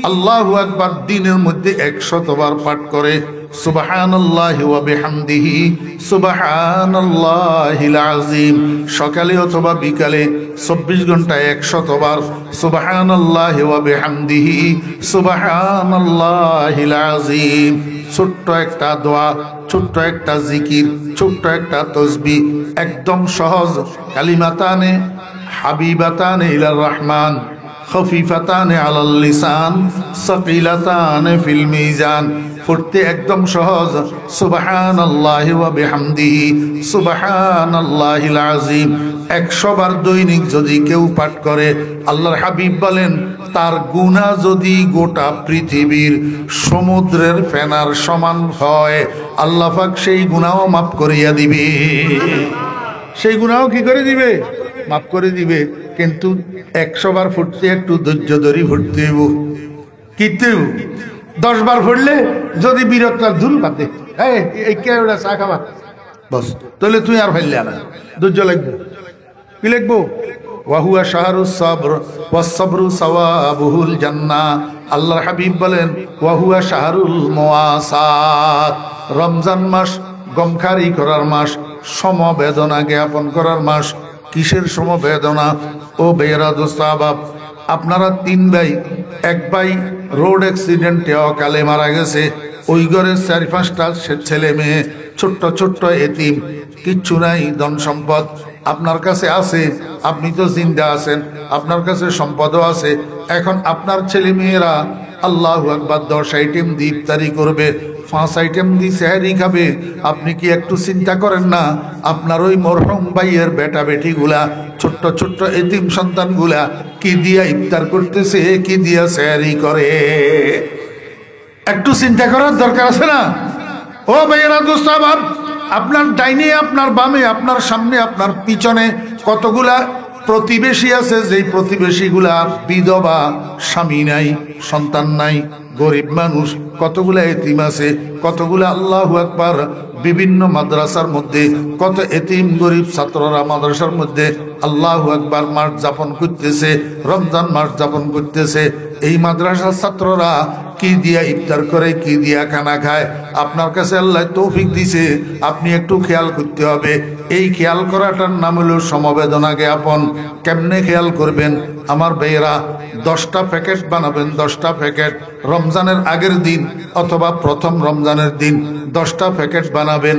আল্লাহু আকবার দিনের মধ্যে 100 বার পাঠ করে, সুবহানাল্লাহি ওয়া বিহামদিহি সুবহানাল্লাহিল আযীম, সকালে অথবা বিকালে 24 ঘন্টায় 100 বার সুবহানাল্লাহি ওয়া বিহামদিহি সুবহানাল্লাহিল আযীম। ছোট্ট একটা দোয়া, ছোট্ট একটা জিকির, ছোট্ট একটা তসবিহ, একদম সহজ। কালিমাতানে হাবিবাতানে ইলার রহমান, খফিফাতানে আলাল লিসান, সাকিলাতানে ফিল মিজান। পড়তে একদম সহজ, সুবহানাল্লাহি ওয়া বিহামদিহি সুবহানাল্লাহিল আযীম। 100 বার দৈনিক যদি কেউ পাঠ করে, আল্লাহর হাবিব বলেন তার গুনাহ যদি গোটা পৃথিবীর সমুদ্রের ফেনার সমান হয়, আল্লাহ পাক সেই গুনাহও মাফ করিয়া দিবে। সেই গুনাহও কি করে দিবে? মাফ করে দিবে। কিন্তু 100 বার ফুটতে একটু ধৈর্য ধরি ফুটতে হইব। কিন্তু 10 বার ফুটলে যদি বিরক্ত ধুল বাদে, এই কে ওটা চা খাবা বস, তাহলে তুই আর ফেললে না, ধৈর্য লাগবে। কি লিখবো? ওয়াহুয়া শাহরুস সাবর ওয়াস সাবরু সাওয়াবুহুল জান্নাহ। আল্লাহর হাবিব বলেন ওয়াহুয়া শাহরুল মুওয়াসাত। রমজান মাস গমখারি করার মাস, সমবেদনা জ্ঞাপন করার মাস। কিসের সমবেদনা? ও বেয়েরা, দোস্ত আহবাব, আপনারা 3 ভাই, এক ভাই রোড অ্যাক্সিডেন্টে অকালে মারা গেছে। ওই ঘরে 4-5টা ছেলে মেয়ে, ছোট্ট ছোট্ট এতিম, কিচ্ছু নাই, ধন সম্পদ আপনার কাছে আছে, আপনি তো জিন্দা আছেন, আপনার কাছে সম্পদও আছে। এখন আপনার ছেলে মেয়েরা আল্লাহু আকবার 10 আইটেম দিয়ে ইফতারি করবে, 5 আইটেম দিয়ে সেহরি খাবে। আপনি কি একটু চিন্তা করেন না আপনার ওই মরহুম ভাইয়ের বেটা বেটিগুলা, ছোট্ট ছোট্ট এতিম সন্তানগুলা কি দিয়া ইফতার করতেছে, কি দিয়া সেহরি করে? একটু চিন্তা করার দরকার আছে না? ও ভাইয়েরা, দোস্ত আহবাব, আপনার ডাইনে, আপনার বামে, আপনার সামনে, আপনার পিছনে কতগুলা প্রতিবেশী আছে, যেই প্রতিবেশীগুলা বিধবা, স্বামী নাই, সন্তান নাই, গরিব মানুষ। কতগুলা এতিম আছে, কতগুলা আল্লাহু আকবার বিভিন্ন মাদ্রাসার মধ্যে কত এতিম গরিব ছাত্ররা মাদ্রাসার মধ্যে আল্লাহু আকবার মাস যাপন করতেছে, রমজান মাস যাপন করতেছে। এই মাদ্রাসার ছাত্ররা কি দিয়া ইফতার করে, কি দিয়া খানা খায়। আপনার কাছে আল্লাহ তৌফিক দিছে, আপনি একটু খেয়াল করতে হবে। এই খেয়াল করাটার নাম হলো সমবেদনা জ্ঞাপন। কেমনে খেয়াল করবেন আমার ভাইয়েরা? 10টা প্যাকেট বানাবেন, 10টা প্যাকেট রমজানের আগের দিন অথবা প্রথম রমজানের দিন 10টা প্যাকেট বানাবেন।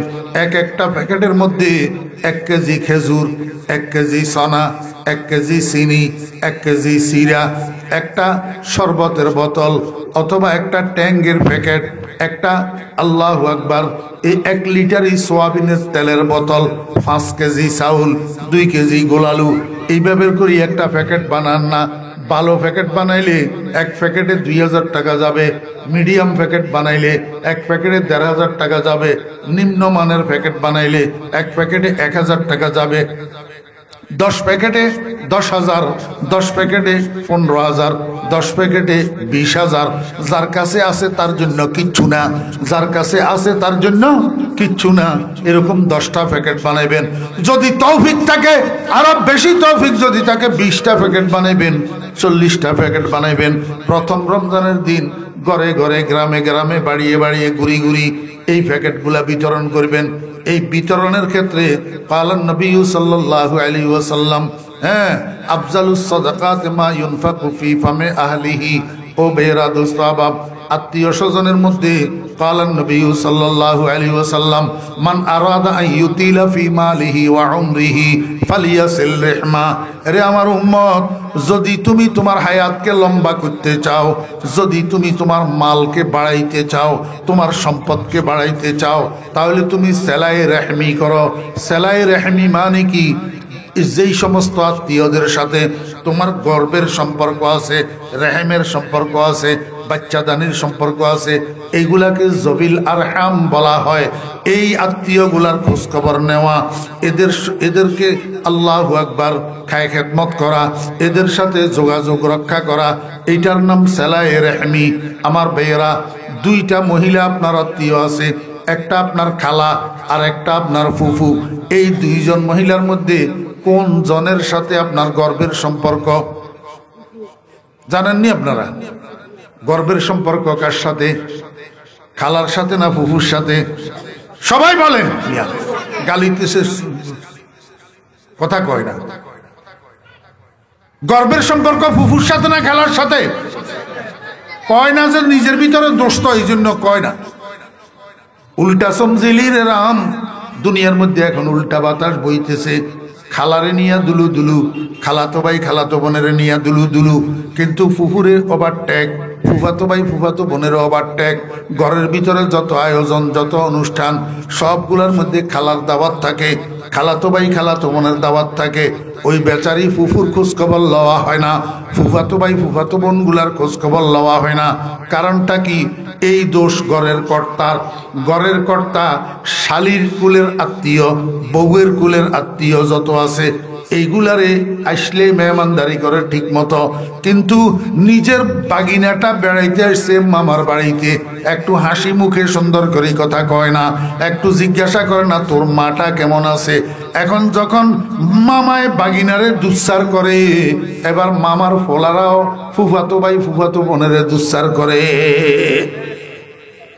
একটা প্যাকেটের মধ্যে 1 কেজি খেজুর, 1 কেজি সোনা, 1 কেজি চিনি, 1 কেজি সিরা, একটা শরবতের বোতল অথবা একটা ট্যাঙ্গের প্যাকেট, একটা আল্লাহু আকবার এই 1 লিটার সোয়াবিনের তেলের বোতল, 5 কেজি চাউল, 2 কেজি গোলালু, এইভাবে করে একটা প্যাকেট বানান না। ভালো প্যাকেট বানাইলে 1 প্যাকেটে 2000 টাকা যাবে, মিডিয়াম প্যাকেট বানাইলে 1 প্যাকেটে 1500 টাকা যাবে, নিম্নমানের প্যাকেট বানাইলে 1 প্যাকেটে 1000 টাকা যাবে। 10 প্যাকেটে 10,000, 10 প্যাকেটে 15,000, 10 প্যাকেটে 20,000। যার কাছে আছে তার জন্য কিচ্ছু না, যার কাছে আছে তার জন্য কিচ্ছু না। এরকম 10টা প্যাকেট বানাইবেন। যদি তৌফিক থাকে, আরো বেশি তৌফিক যদি থাকে, 20টা প্যাকেট বানাইবেন, 40টা প্যাকেট বানাইবেন। প্রথম রমজানের দিন ঘরে ঘরে, গ্রামে গ্রামে, বাড়িয়ে বাড়িয়ে, ঘুরি ঘুরি এই প্যাকেটগুলা বিতরণ করবেন। এই বিতরণের ক্ষেত্রে কালান নবী সাল্লাল্লাহু আলাইহি ওয়াসাল্লাম, হ্যাঁ, আফজালুস সাদাকাত মা ইউনফাকু ফি ফামি আহলিহি। ও বেরা দোস্ত আবাব, আত্মীয় স্বজনের মধ্যে কালান নবী সাল্লাল্লাহু আলাইহি ওয়াসাল্লাম, মান আরাদা আন ইউতিলা ফি মালিহি ওয়া উমরিহি ফালিয়াসিল রাহমা। আরে আমার উম্মত, যদি তুমি তোমার হায়াতকে লম্বা করতে চাও, যদি তুমি তোমার মালকে বাড়াইতে চাও, তোমার সম্পদকে বাড়াইতে চাও, তাহলে তুমি সেলাই রেহমি করো। সেলাই রেহমি মানে কি? যেই সমস্ত আত্মীয়দের সাথে তোমার গর্বের সম্পর্ক আছে, রেহেমের সম্পর্ক আছে, বাচ্চাদানির সম্পর্ক আছে, এইগুলাকে জবিল আরহাম বলা হয়। এই আত্মীয়গুলার খোঁজখবর নেওয়া, এদেরকে আল্লাহু আকবার খায় খেদমত করা, এদের সাথে যোগাযোগ রক্ষা করা, এইটার নাম সেলাই রেহমি। আমার ভাইয়েরা, 2টা মহিলা আপনার আত্মীয় আছে, একটা আপনার খালা আর একটা আপনার ফুফু। এই 2 জন মহিলার মধ্যে কোন জনের সাথে আপনার গর্বের সম্পর্ক জানেননি আপনারা? গর্বের সম্পর্ক কার সাথে? খালার সাথে না ফুফুর সাথে? সবাই বলেন। গালিতেছে, কথা কয় না। গর্বের সম্পর্ক ফুফুর সাথে না খালার সাথে? কয় না যে নিজের ভিতরে দোষ, তো এই জন্য কয় না। উল্টা সমজিলির রাম, দুনিয়ার মধ্যে এখন উল্টা বাতাস বইতেছে। খালারে নিয়া দুলু দুলু, খালাতো ভাই খালাতো বোনের নিয়া দুলু দুলু, কিন্তু ফুফুরের ওভারটেক, ফুফাতো ভাই ফুফাতো বোনের ওভারটেক। ঘরের ভিতরে যত আয়োজন, যত অনুষ্ঠান, সবগুলোর মধ্যে খালার দাওয়াত থাকে, খালাতো ভাই খালাতো বোনের দাওয়াত থাকে। ওই বেচারি ফুফুর খোঁজখবর লওয়া হয় না, ফুফাতো ভাই ফুফাতো বোনগুলার খোঁজখবর লওয়া হয় না। কারণটা কি? এই দোষ ঘরের কর্তার। ঘরের কর্তা শালীর কুলের আত্মীয়, বউয়ের কুলের আত্মীয় যত আছে, এইগুলারে আসলে মেহমানদারি করে ঠিক মতো, কিন্তু নিজের বাগিনাটা বেড়াইতে আসছে মামার বাড়িতে, একটু হাসি মুখে সুন্দর করে কথা কয় না, একটু জিজ্ঞাসা করে না তোর মাটা কেমন আছে। এখন যখন মামায় বাগিনারে দুচ্চার করে, এবার মামার ফোলারাও ফুফাতো ভাই ফুফাতো বোনের দুচ্চার করে।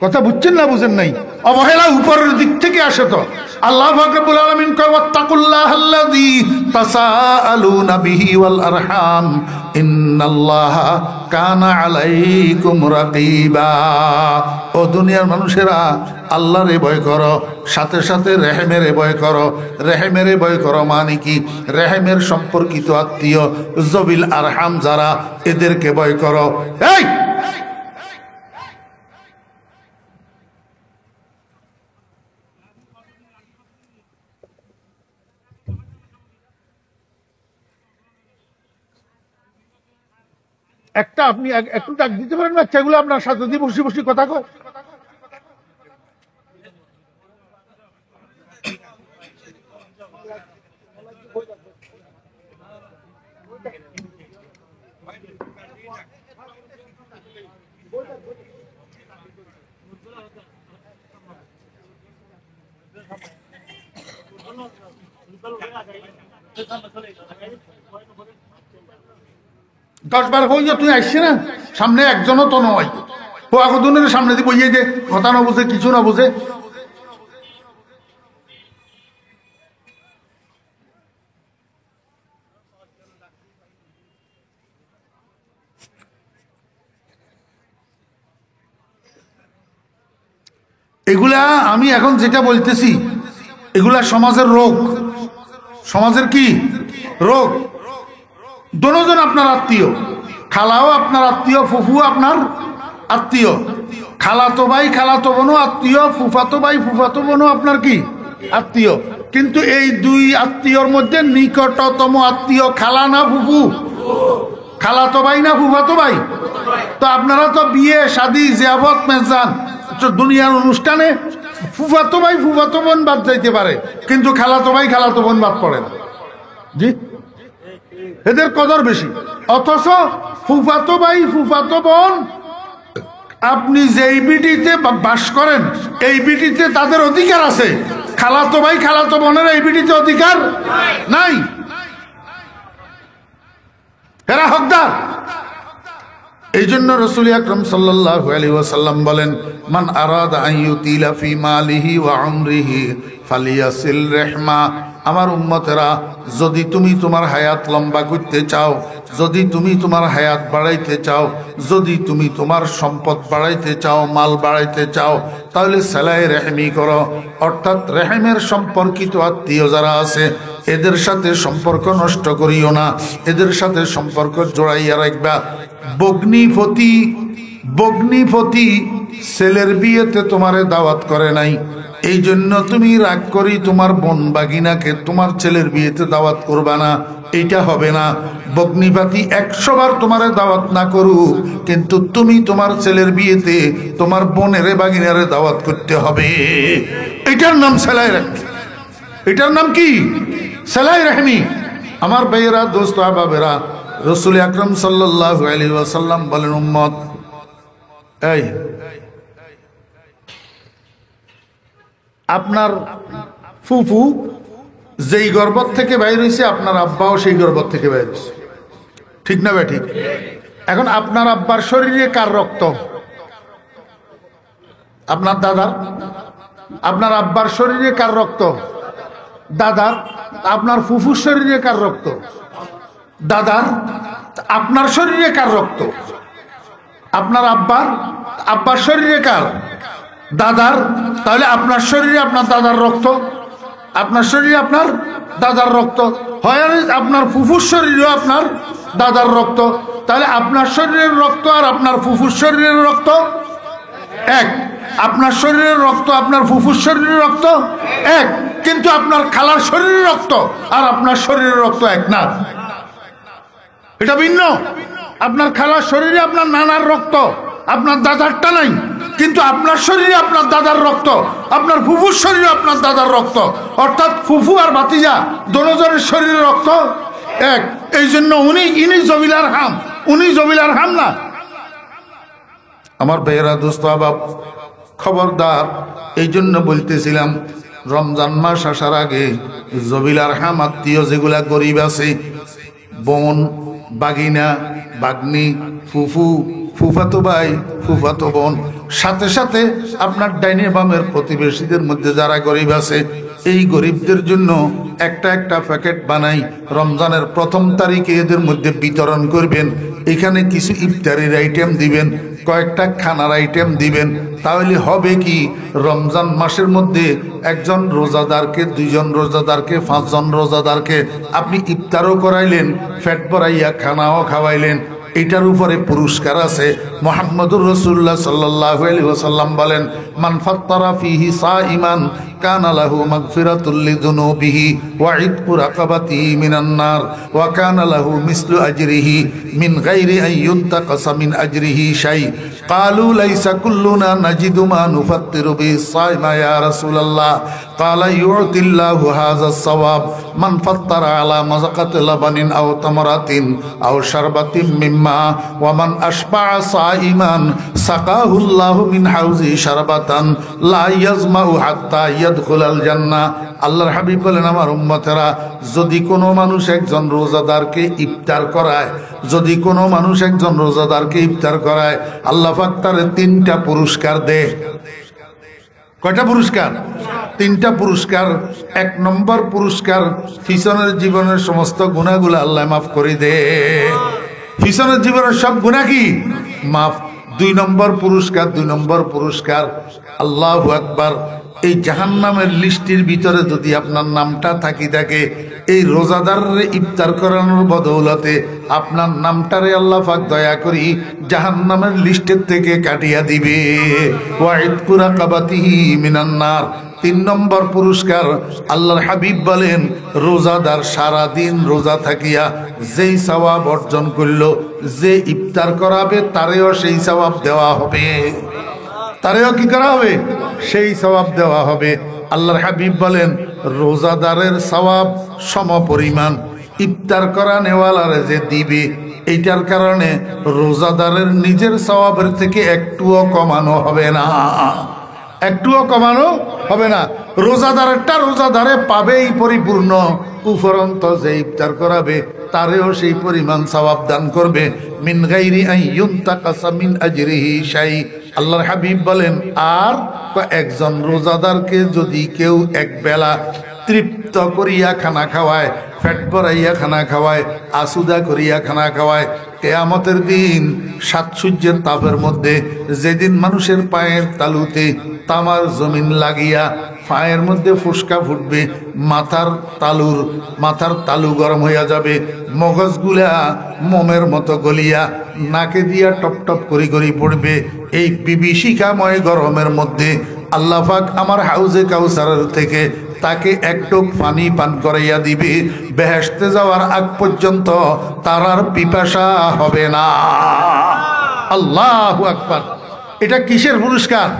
কথা বুঝছেন না বুঝেন নাই? অবহেলা উপরের দিক থেকে আসে। তো আল্লাহ রাব্বুল আলামিন কয় ওয়াত্তাকুল্লাহাল্লাযী তাসাআলুনা বিহি ওয়াল আরহাম ইন্নাল্লাহা কানা আলাইকুম রাকীবা। ও দুনিয়ার মানুষেরা, আল্লাহরে ভয় করো, সাথে সাথে রেহেমের ভয় করো। রেহেমের ভয় করো মানে কি? রেহেমের সম্পর্কিত আত্মীয় জবিল আরহাম যারা, এদেরকে ভয় করো। এই একটা আপনি একটু ডাক দিতে পারেন বাচ্চাগুলো আপনার সাথে দিয়ে বসে বসে কথা কয়। দশ বার হইয়া তুই আসছি না, সামনে একজনও তো নয়, ও আগদনের সামনে দিয়ে বইয়ে যে কথা না বুঝে কিছু না বুঝে। এগুলা আমি এখন যেটা বলতেছি এগুলা সমাজের রোগ। সমাজের কি রোগ? দুজন আপনার আত্মীয়, খালাও আপনার আত্মীয়, ফুফু আপনার আত্মীয়, খালাতো ভাই খালাতো বোনও আত্মীয়, ফুফাতো ভাই ফুফাতো বোনও আপনার কি আত্মীয়। কিন্তু এই দুই আত্মীয়র মধ্যে নিকটতম আত্মীয় খালা না ফুফু? খালাতো ভাই না ফুফাতো ভাই? তো আপনারা তো বিয়ে শাদী জিয়াফত মেজান দুনিয়ার অনুষ্ঠানে ফুফাতো ভাই ফুফাতো বোন বাদ যাইতে পারে, কিন্তু খালাতো ভাই খালাতো বোন বাদ পড়ে না। জি, এদের কদর বেশি। অথচ ফুফাতো ভাই ফুফাতো বোন আপনি যেই বিটিতে বাস করেন এই বিটিতে তাদের অধিকার আছে, খালাতো ভাই খালাতো বোনের এই বিটিতে অধিকার নাই। এরা হকদার। এই জন্য রাসূল আকরাম সাল্লাল্লাহু আলাইহি ওয়াসাল্লাম বলেন, মান আরাদা আন ইউতিলা ফি মালিহি ওয়া আমরিহি ফালিয়াসিল রাহমা। আমার উম্মতেরা, যদি তুমি তোমার হায়াত লম্বা করতে চাও, যদি তুমি তোমার হায়াত বাড়াইতে চাও, যদি তুমি তোমার সম্পদ বাড়াইতে চাও, মাল বাড়াইতে চাও, তাহলে সালাই রেহমি করো। অর্থাৎ রেহমের সম্পর্কিত আত্মীয় যারা আছে এদের সাথে সম্পর্ক নষ্ট করিও না, এদের সাথে সম্পর্ক জোড়াইয়া রাখবা। বগ্নিপতি ছেলের বিয়েতে তোমারে দাওয়াত করে নাই, এই জন্য তুমি রাগ করি তোমার বোন বাগিনাকে তোমার ছেলের বিয়েতে দাওয়াত করবা না, এইটা হবে না। বগ্নিপাতি 100 বার তোমারে দাওয়াত না করুক, কিন্তু তুমি তোমার ছেলের বিয়েতে তোমার বোনের বাগিনারে দাওয়াত করতে হবে। এটার নাম সেলাই রাখি। এটার নাম কি? সেলাই রাহমি। আমার ভাইয়েরা, দোস্ত আহবাবেরা, রাসূল আকরাম সাল্লাল্লাহু আলাইহি ওয়াসাল্লাম বলেন, উম্মত এই আপনার ফুফু যেই গর্ভ থেকে বাইর হয়েছে আপনার আব্বাও সেই গর্ভ থেকে বাইর হয়েছে, ঠিক না ভাই? ঠিক। এখন আপনার আব্বার শরীরে কার রক্ত? আপনার দাদার। আপনার আব্বার শরীরে কার রক্ত? দাদার। আপনার ফুফুর শরীরে কার রক্ত? দাদার। আপনার শরীরে কার রক্ত? আপনার আব্বার শরীরে কার? দাদার। তাহলে আপনার শরীরে আপনার দাদার রক্ত, আপনার শরীরে আপনার দাদার রক্ত হয়, আপনার ফুফুর শরীরেও আপনার দাদার রক্ত। তাহলে আপনার শরীরের রক্ত আর আপনার ফুফুর শরীরের রক্ত এক। আপনার শরীরের রক্ত আপনার ফুফুর শরীরের রক্ত এক, কিন্তু আপনার খালার শরীরের রক্ত আর আপনার শরীরের রক্ত এক না, এটা ভিন্ন। আপনার খালার শরীরে আপনার নানার রক্ত, আপনার দাদারটা নাই, কিন্তু আপনার শরীরে আপনার দাদার রক্ত, আপনার ফুফুর শরীরে আপনার দাদার রক্ত। অর্থাৎ ফুফু আর ভাতিজা দুজনের শরীরে রক্ত এক। এই জন্য ইনি জবিলার হাম, উনি জবিলার হাম না। আমার ভাইয়েরা, দোস্ত আহবাব, খবরদার। এই জন্য বলতেছিলাম রমজান মাস আসার আগে জবিলার হাম আত্মীয় যেগুলা গরিব আছে, বোন, বাগিনা, বাগনি, ফুফু, ফুফাতো ভাই, ফুফাতো বোন, সাথে সাথে আপনার ডাইনে বামের প্রতিবেশীদের মধ্যে যারা গরিব আছে, এই গরিবদের জন্য একটা একটা প্যাকেট বানাই রমজানের প্রথম তারিখে এদের মধ্যে বিতরণ করবেন। এখানে কিছু ইফতারির আইটেম দিবেন, কয়েকটা খানার আইটেম দিবেন। তাহলে হবে কি, রমজান মাসের মধ্যে একজন রোজাদারকে, 2 জন রোজাদারকে, 5 জন রোজাদারকে আপনি ইফতারও করাইলেন, পেট ভরাইয়া খানাও খাওয়াইলেন। এটার উপরে পুরস্কার আছে। মুহাম্মদুর রাসূলুল্লাহ সাল্লাল্লাহু আলাইহি ওয়াসাল্লাম বলেন, মান ফাত্তারা ফিহি সাইমান কানা লাহু মাগফিরাতুল লিযুনুবিহি ওয়া ইতকু রাকাবাতিহি মিনান নার ওয়া কানা লাহু মিসলু আজরিহি মিন গায়রি আন ইউনতাকাসা মিন আজরিহি শাই। ক্বালু লাইসা কুল্লুনা নাজিদু মা নুফাত্তিরু বিহি সাইমা ইয়া রাসূলুল্লাহ। ক্বালা ইউতিল্লাহু হাযাস সাওয়াব মান ফাত্তারা আলা মাযাকাতি লাবানিন আও তামারাতিন আও শারবাতিন মিম্মা ওয়া মান আশবা'a সাইমান সাকাহুল্লাহু মিন হাউজি শারবাতান লা ইয়াজমাউ হাত্তা ইয়াদখুলাল জান্নাহ। আল্লাহর হাবিব বলেন, আমার উম্মতেরা, যদি কোনো মানুষ একজন রোজাদারকে ইফতার করায়, যদি কোনো মানুষ একজন রোজাদারকে ইফতার করায়, আল্লাহ পাক তার তিনটা পুরস্কার দেয়। কয়টা পুরস্কার? তিনটা পুরস্কার। এক নম্বর পুরস্কার, পিছনের জীবনের সমস্ত গুনাহগুলো আল্লাহ মাফ করে দে। পিছনের জীবনের সব গুনাহ কি মাফ। দুই নম্বর পুরস্কার, আল্লাহু আকবার, এই জাহান্নামের লিস্টের ভিতরে যদি আপনার নামটা থাকে, এই রোজাদারের ইফতার করানোর বদৌলতে আপনার নামটারে আল্লাহ পাক দয়া করি জাহান্নামের লিস্টের থেকে কাটিয়া দিবে। ওয়াইদকু রাকাবাতিহি মিনান নার। তিন নম্বর পুরস্কার, আল্লাহর হাবিব বলেন, রোজাদার সারা দিন রোজা থাকিয়া যেই সওয়াব অর্জন করলো, যে ইফতার করাবে তারেও সেই সওয়াব দেওয়া হবে। তারেও কি করা হবে? সেই সওয়াব দেওয়া হবে। আল্লাহর হাবিব বলেন, রোজাদারের সওয়াব সমপরিমাণ ইফতার করা নেওয়ালারে যে দিবে, এইটার কারণে রোজাদারের নিজের সওয়াবের থেকে একটুও কমানো হবে না, একটুও কমানো হবে না। রোজাদারেরটা রোজাদারে পাবেই পরিপূর্ণ, উপরন্ত যে ইফতার করাবে তারেও সেই পরিমাণ সওয়াব দান করবে। মিন গায়রি আন ইউনতাকাসা মিন আজরিহি শাই। আল্লাহর হাবিব বলেন, আর একজন রোজাদারকে যদি কেউ এক বেলা তৃপ্ত করিয়া খানা খাওয়ায়, পেট ভরাইয়া খানা খাওয়ায়, আসুদা করিয়া খানা খাওয়ায়, কিয়ামতের দিন সাত সূর্যের তাপের মধ্যে, যেদিন মানুষের পায়ের তালুতে তামার জমিন লাগিয়া পায়ের মধ্যে ফুসকা ফুটবে, মাথার তালু গরম হইয়া যাবে, মগজগুলা মোমের মতো গলিয়া নাকে দিয়া টপ টপ করি করি পড়বে, এই বিভীষিকাময় গরমের মধ্যে আল্লাহ পাক আমার হাউজে কাউসারের থেকে তাকে এক টোপ পানি পান করাইয়া দিবে। বেহেশতে যাওয়ার আগ পর্যন্ত তার আর পিপাসা হবে না। আল্লাহু আকবার। এটা কিসের পুরস্কার?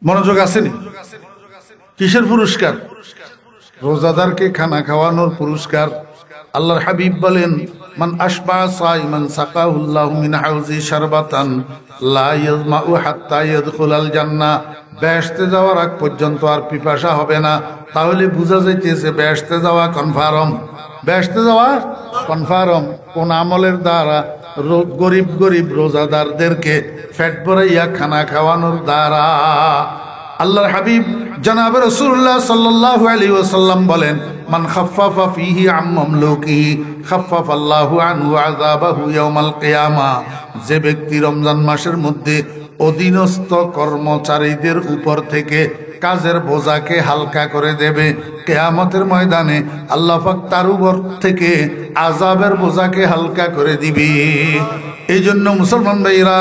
মনোযোগ আসেনি? কিসের পুরস্কার? রোজাদারকে খানা খাওয়ানোর পুরস্কার। আল্লাহর হাবিব বলেন, মান আশবা সাইমান সাকাহুল্লাহু মিন হাউজি শারবাতান লা ইয়াজমাউ হাত্তা ইয়াদখুলাল জান্নাহ। বেহেশতে যাওয়ার আগ পর্যন্ত আর পিপাসা হবে না। তাহলে বোঝা যাইতেছে বেহেশতে যাওয়া কনফার্ম। বেহেশতে যাওয়া কনফার্ম। কোন আমলের দ্বারা? গরিব রোজাদারদেরকে পেট ভরাইয়া খানা খাওয়ানোর দ্বারা। আল্লাহর হাবিব জনাব রাসূলুল্লাহ সাল্লাল্লাহু আলাইহি ওয়াসাল্লাম বলেন, মান খাফফাফা ফীহি আম মামলুকিহি খাফফাল্লাহু আনহু আযাবাহু ইয়াউমাল কিয়ামা। যে ব্যক্তি রমজান মাসের মধ্যে অধীনস্থ কর্মচারীদের উপর থেকে কাজের বোঝাকে হালকা করে দেবে, কিয়ামতের ময়দানে আল্লাহ পাক তার উপর থেকে আযাবের বোঝাকে হালকা করে দিবে। এই জন্য মুসলমান ভাইরা,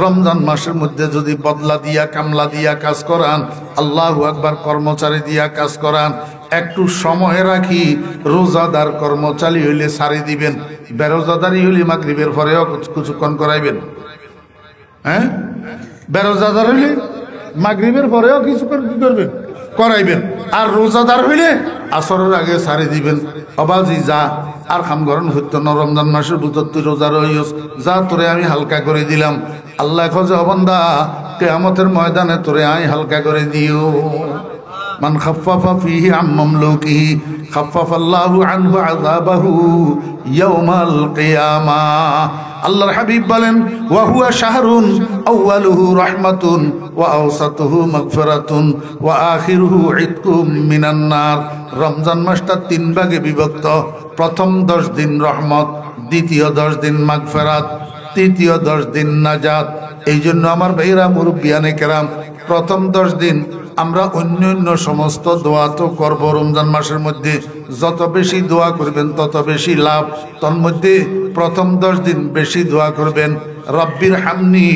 রমজান মাসের মধ্যে যদি বদলা দিয়া কামলা দিয়া কাজ করান, আল্লাহু আকবার, কর্মচারী দিয়া কাজ করান, একটু সময় রাখি রোজাদার কর্মচারী হইলে সারি দিবেন, বেরোজাদারি হইলে মাগরিবের পরেও কিছুক্ষণ করাইবেন। হ্যাঁ, বেরোজাদার হইলে মাগরিবের পরেও কিছুক্ষণ কি করবেন? করাইবেন। আর রোজাদার হইলে আসরের আগে সারি দিবেন। অবাজি যা আর খাম গরম হইতো না, রমজান মাসের ভিতর তুই রোজা রইস, যা তোরে আমি হালকা করে দিলাম। আল্লাহ খোঁজে, অবন্দা কিয়ামতের ময়দানে তোরে আমি হালকা করে দিও। মান খাফফাফা ফীহি আম মামলুকিহি খাফফাল্লাহু আনহু আযাবাহু ইয়াউমাল কিয়ামাহ। আল্লাহর হাবিব বলেন, ওয়া হুয়া শাহরুন আউয়ালুহু রাহমাতুন ওয়া আওসাতুহু মাগফিরাতুন ওয়া আখিরুহু ইতকুম মিনান নার। রমজান মাসটা তিন ভাগে বিভক্ত। প্রথম 10 দিন রহমত, দ্বিতীয় 10 দিন মাগফিরাত, তৃতীয় 10 দিন নাজাত। এই জন্য আমার ভাইরা, মুরব্বিয়ানে কেরাম, প্রথম 10 দিন আমরা অন্য সমস্ত দোয়া তো করবো। রমজান মাসের মধ্যে যত বেশি দোয়া করবেন তত বেশি লাভ। তন্মধ্যে প্রথম 10 দিন বেশি দোয়া করবেন। রব্বির হামনি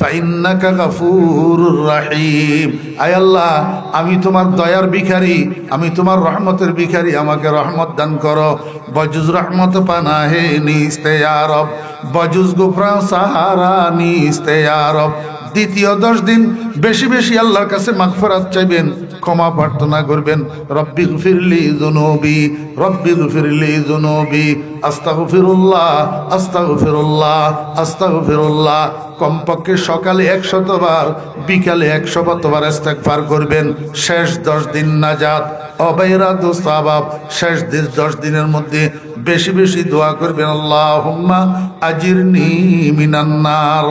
ফাইন্নাকা গাফুরুর রাহিম। আয় আল্লাহ, আমি তোমার দয়ার ভিখারি, আমি তোমার রহমতের ভিখারি, আমাকে রহমত দান করো। বজুজ রহমত পানা হে নিস্তে ইয়া রব, বজুজ গুফরান সাহারা নিস্তে ইয়া রব। দ্বিতীয় 10 দিন বেশি বেশি আল্লাহর কাছে মাগফিরাত চাইবেন, ক্ষমা প্রার্থনা করবেন। রব্বিগফিরলি যুনুবি, রব্বিগফিরলি যুনুবি, আস্তাগফিরুল্লাহ, আস্তাগফিরুল্লাহ, আস্তাগফিরুল্লাহ। কমপক্ষে সকালে 100 বার, বিকালে 100 বার ইস্তেগফার করবেন। শেষ 10 দিন নাজাত অবাইরাত সাবাব। শেষ 10 দিনের মধ্যে বেশি বেশি দোয়া করবেন, আল্লাহুম্মা আজিরনি মিনান নার,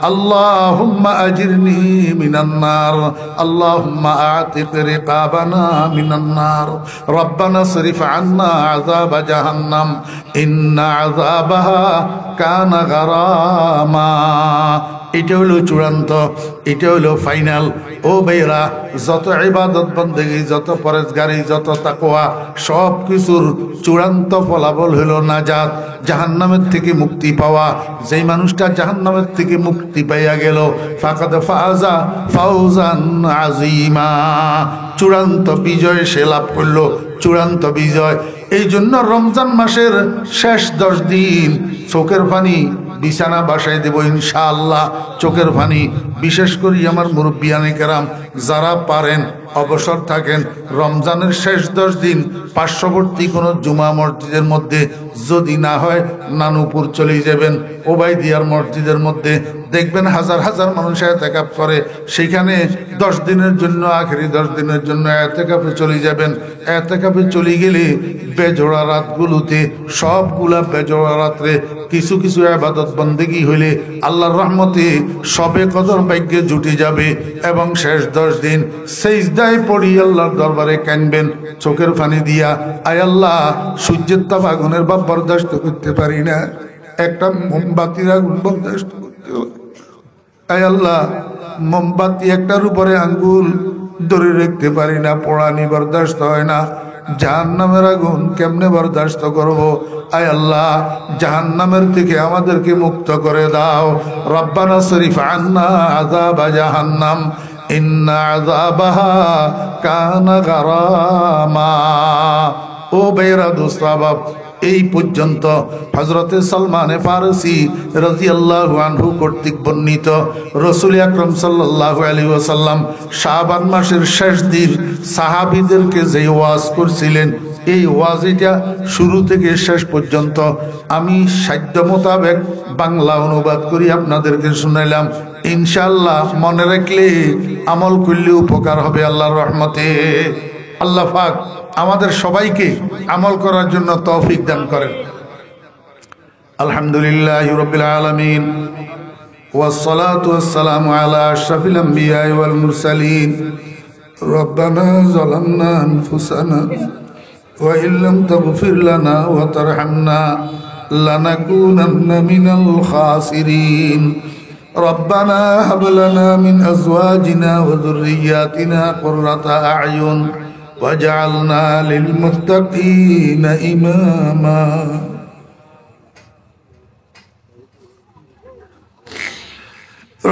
আল্লাহুম্মা আজিরনি মিনান নার, আল্লাহুম্মা আতিক রিকাবানা মিনান নার, রব্বানা সরিফ আন্না আযাবা জাহান্নাম, ইন্না আযাবাহা কানা গারামা। এটা হলো চূড়ান্ত, এটা হলো ফাইনাল। ও ভাইরা, যত ইবাদত বন্দেগী, যত পরেজগারি, যত তাকওয়া, সব কিছুর চূড়ান্ত ফলাফল হলো নাজাত, জাহান্নামের থেকে মুক্তি পাওয়া। যেই মানুষটা জাহান্নামের থেকে মুক্তি পাইয়া গেল, ফাকাদ ফাজা ফাওজান আযীমা, চূড়ান্ত বিজয় সে লাভ করলো, চূড়ান্ত বিজয়। এই জন্য রমজান মাসের শেষ 10 দিন চোখের পানি বিছানা বাসায় দেব ইনশাআল্লাহ। চোখের পানি, বিশেষ করে আমার মুরব্বিয়ানে কেরাম যারা পারেন, অবসর থাকেন, রমজানের শেষ 10 দিন পার্শ্ববর্তী কোনো জুমা মসজিদের মধ্যে, যদি না হয় নানুপুর চলে যাবেন, ওবাইদিয়ার মসজিদের মধ্যে দেখবেন হাজার হাজার মানুষ এতেকাফ করে। সেখানে 10 দিনের জন্য, আখেরি 10 দিনের জন্য এতেকাফে চলে যাবেন। এতেকাফে চলে গেলে বেজোড়া রাতগুলোতে, সবগুলা বেজোড়া রাত্রে কিছু কিছু ইবাদত বন্দেগী হইলে আল্লাহর রহমতে সবে কদর ভাগ্যে জুটে যাবে। এবং শেষ 10 দিন সিজদায় পড়ি আল্লাহর দরবারে কাঁদবেন চোখের পানি দিয়া, আয় আল্লাহ, সূর্যের তাপ আগুনের বাপ বরদাস্ত করতে পারি না, একটা মোমবাতির আগুন বরদাস্ত করতে হয়। আয় আল্লাহ, মোমবাতি একটার উপরে আঙ্গুল ধরে রাখতে পারি না, পোড়ানি বরদাস্ত হয় না, জাহান্নামের আগুন কেমনে বরদাস্ত করব? আয় আল্লাহ, জাহান্নামের থেকে আমাদেরকে মুক্ত করে দাও। রব্বানা শরীফ আন্না আযাবা জাহান্নাম, ইন্না আযাবাহা কানা গারামা। ও বেরা দোস্তাবাব, এই পর্যন্ত হযরতে সালমানে ফারসি রাদিয়াল্লাহু আনহু কর্তৃক বর্ণিত রাসূল আকরাম সাল্লাল্লাহু আলাইহি ওয়াসাল্লাম শাবান মাসের শেষ দিন সাহাবীদেরকে যে ওয়াজ করছিলেন, এই ওয়াজটা শুরু থেকে শেষ পর্যন্ত আমি সাধ্য মোতাবেক বাংলা অনুবাদ করি আপনাদেরকে শুনাইলাম। ইনশাআল্লাহ মনে রাখলে, আমল করলে উপকার হবে আল্লাহর রহমতে। আল্লাহ পাক আমাদের সবাইকে আমল করার জন্য তৌফিক দান করেন। আলহামদুলিল্লাহি রাব্বিল আলামিন, ওয়াসসালাতু ওয়াসসালামু আলা আশরাফিল আমবিয়া ওয়াল মুরসালিন। রব্বানা যালামনা আনফুসানা ওয়া ইল্লাম তাগফির লানা ওয়া তারহামনা লানাকুনান্না মিনাল খাসিরিন। রব্বানা হাব লানা মিন আজওয়াজিনা ওয়া যুররিয়াতিনা কুররাতা আ'য়ুন ওয়াজআলনা লিল মুত্তাকিনা ইমামা।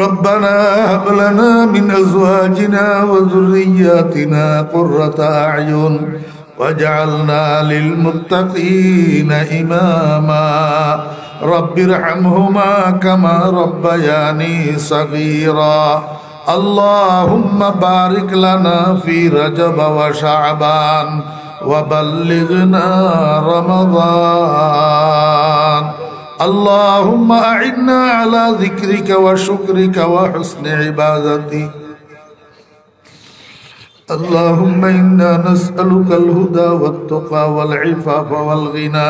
ربنا هب لنا من أزواجنا وذرياتنا قرة أعين واجعلنا للمتقين إماما رب ارحمهما كما ربياني صغيرا اللهم بارك لنا في رجب وشعبان وبلغنا رمضان اللهم أعنا على ذكرك وشكرك وحسن عبادتك اللهم إنا نسألك الهدى والتقى والعفاف والغنى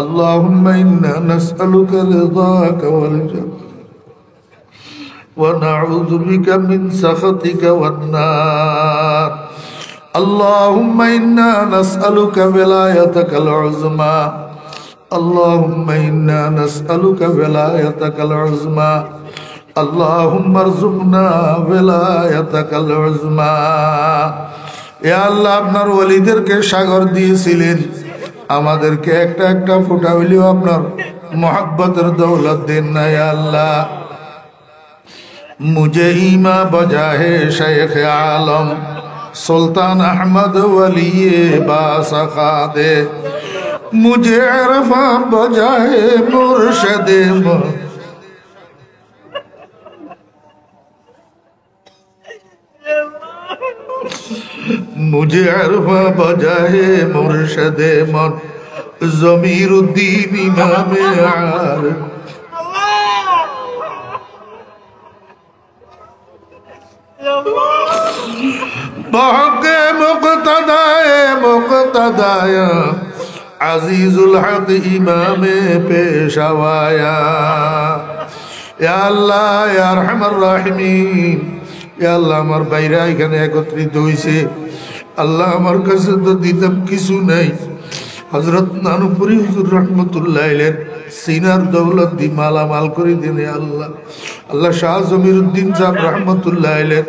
اللهم إنا نسألك رضاك والجنة ونعوذ بك من سخطك والنار اللهم إنا نسألك ولايتك العظمى اللهم إنا نسألك ولايتك العظمى اللهم ارزقنا ولايتك العظمى يا الله আপনার ওলিদেরকে সাগর দিয়েছিলেন আমাদেরকে একটা একটা ফোঁটা হইলেও আপনার मोहब्बत दौलत देना या अल्लाह। मुझे ईमा बजा है शेख आलम सुल्तान अहमद वली बासखा दे, मुझे अरफा बजा है मुर्शद मुझे अरफा बजा है मुर्शद मन ज़मीरुद्दीन इमाम आर। बहक़े मुक़्तदाय अज़ीज़ुल हक़ इमाम पेशवाया। या अल्लाह या अरहमर राहिमीन, या अल्लाह আমার বাইরা এখানে একত্রিত হইছে। আল্লাহ আমার কাছে তো দিতাম কিছু নাই, হযরত নানুপুরি হুজুর রহমাতুল্লাহ আলাইহির সিনার দৌলত দি মালামাল করে দেন আল্লাহ। আল্লাহ শাহ জমিরুদ্দিন সাহেব রহমাতুল্লাহ আলাইহির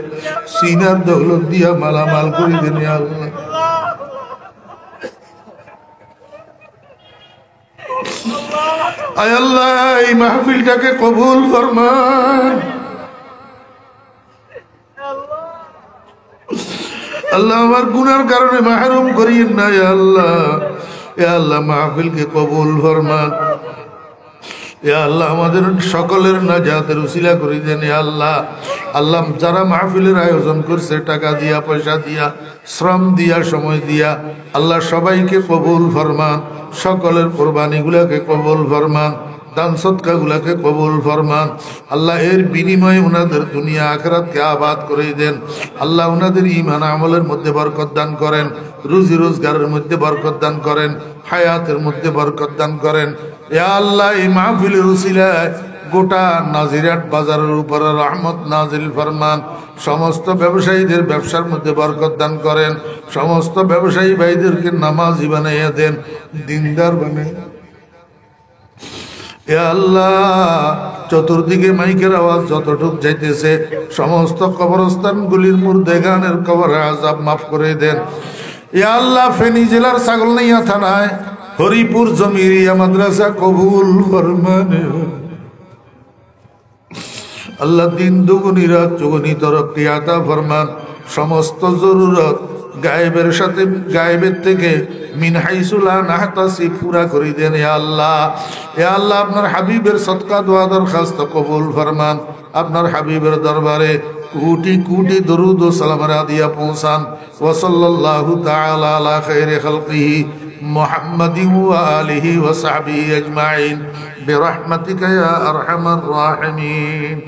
সিনার দৌলত দিয়া মালামাল করে দেন আল্লাহ। আয় আল্লাহ এই মাহফিলটাকে কবুল ফরমান। আল্লাহ আমার গুনার কারণে মাহরুম করিয়েন না ইয়া আল্লাহ। ইয়া আল্লাহ মাহফিলকে কবুল ফরমান। ইয়া আল্লাহ আমাদের সকলের নাজাতের উসিলা করে দেন ইয়া আল্লাহ। আল্লাহ যারা মাহফিলের আয়োজন করছে টাকা দিয়া পয়সা দিয়া শ্রম দিয়া সময় দিয়া আল্লাহ সবাইকে কবুল ফরমান। সকলের কোরবানিগুলোকে কবুল ফরমান, দান সদকাগুলোকে কবুল ফরমান। আল্লাহ এর বিনিময়ে উনাদের দুনিয়া আখিরাতকে আবাদ করে দেন। আল্লাহ উনাদের ঈমান আমলের মধ্যে বরকত দান করেন, রুজি রোজগারের মধ্যে বরকত দান করেন, হায়াতের মধ্যে বরকত দান করেন। ইয়া আল্লাহ এই মাহফিলের উসিলায় গোটা নাজিরাট বাজারের উপরে রহমত নাজিল ফরমান। সমস্ত ব্যবসায়ীদের ব্যবসার মধ্যে বরকত দান করেন। সমস্ত ব্যবসায়ী ভাইদেরকে নামাজি বানাইয়া দেন, দিনদার বানাই। ইয়া আল্লাহ চতুর্দিকে মাইকের আওয়াজ যতটুক যাইতেছে সমস্ত কবরস্থানগুলির মুর্দেগানের কবরে আযাব মাফ করে দেন। ইয়া আল্লাহ ফেনী জেলার ছাগলনাইয়া থানায় হরিপুর জমিরিয়া মাদ্রাসা কবুল ফরমান। আল্লাহ দিন দুগুনি রাত চৌগুনি তরক্কি আতা ফরমান। সমস্ত জরুরত গায়েবের সাথে গায়েবের থেকে মিন হাইসু লা নাহতাসিব পুরা করে দেন ইয়া আল্লাহ। ইয়া আল্লাহ আপনার হাবিবের সদকা দোয়া দরখাস্ত কবুল ফরমান। আপনার হাবিবের দরবারে কোটি কোটি দরুদ ও সালামের হাদিয়া পৌঁছান। ওয়া সাল্লাল্লাহু তাআলা আলা খায়রি খালকিহি মুহাম্মাদিন ওয়া আলিহি ওয়া সাহবিহি আজমাইন বিরহমাতিকা ইয়া আরহামার রাহিমিন।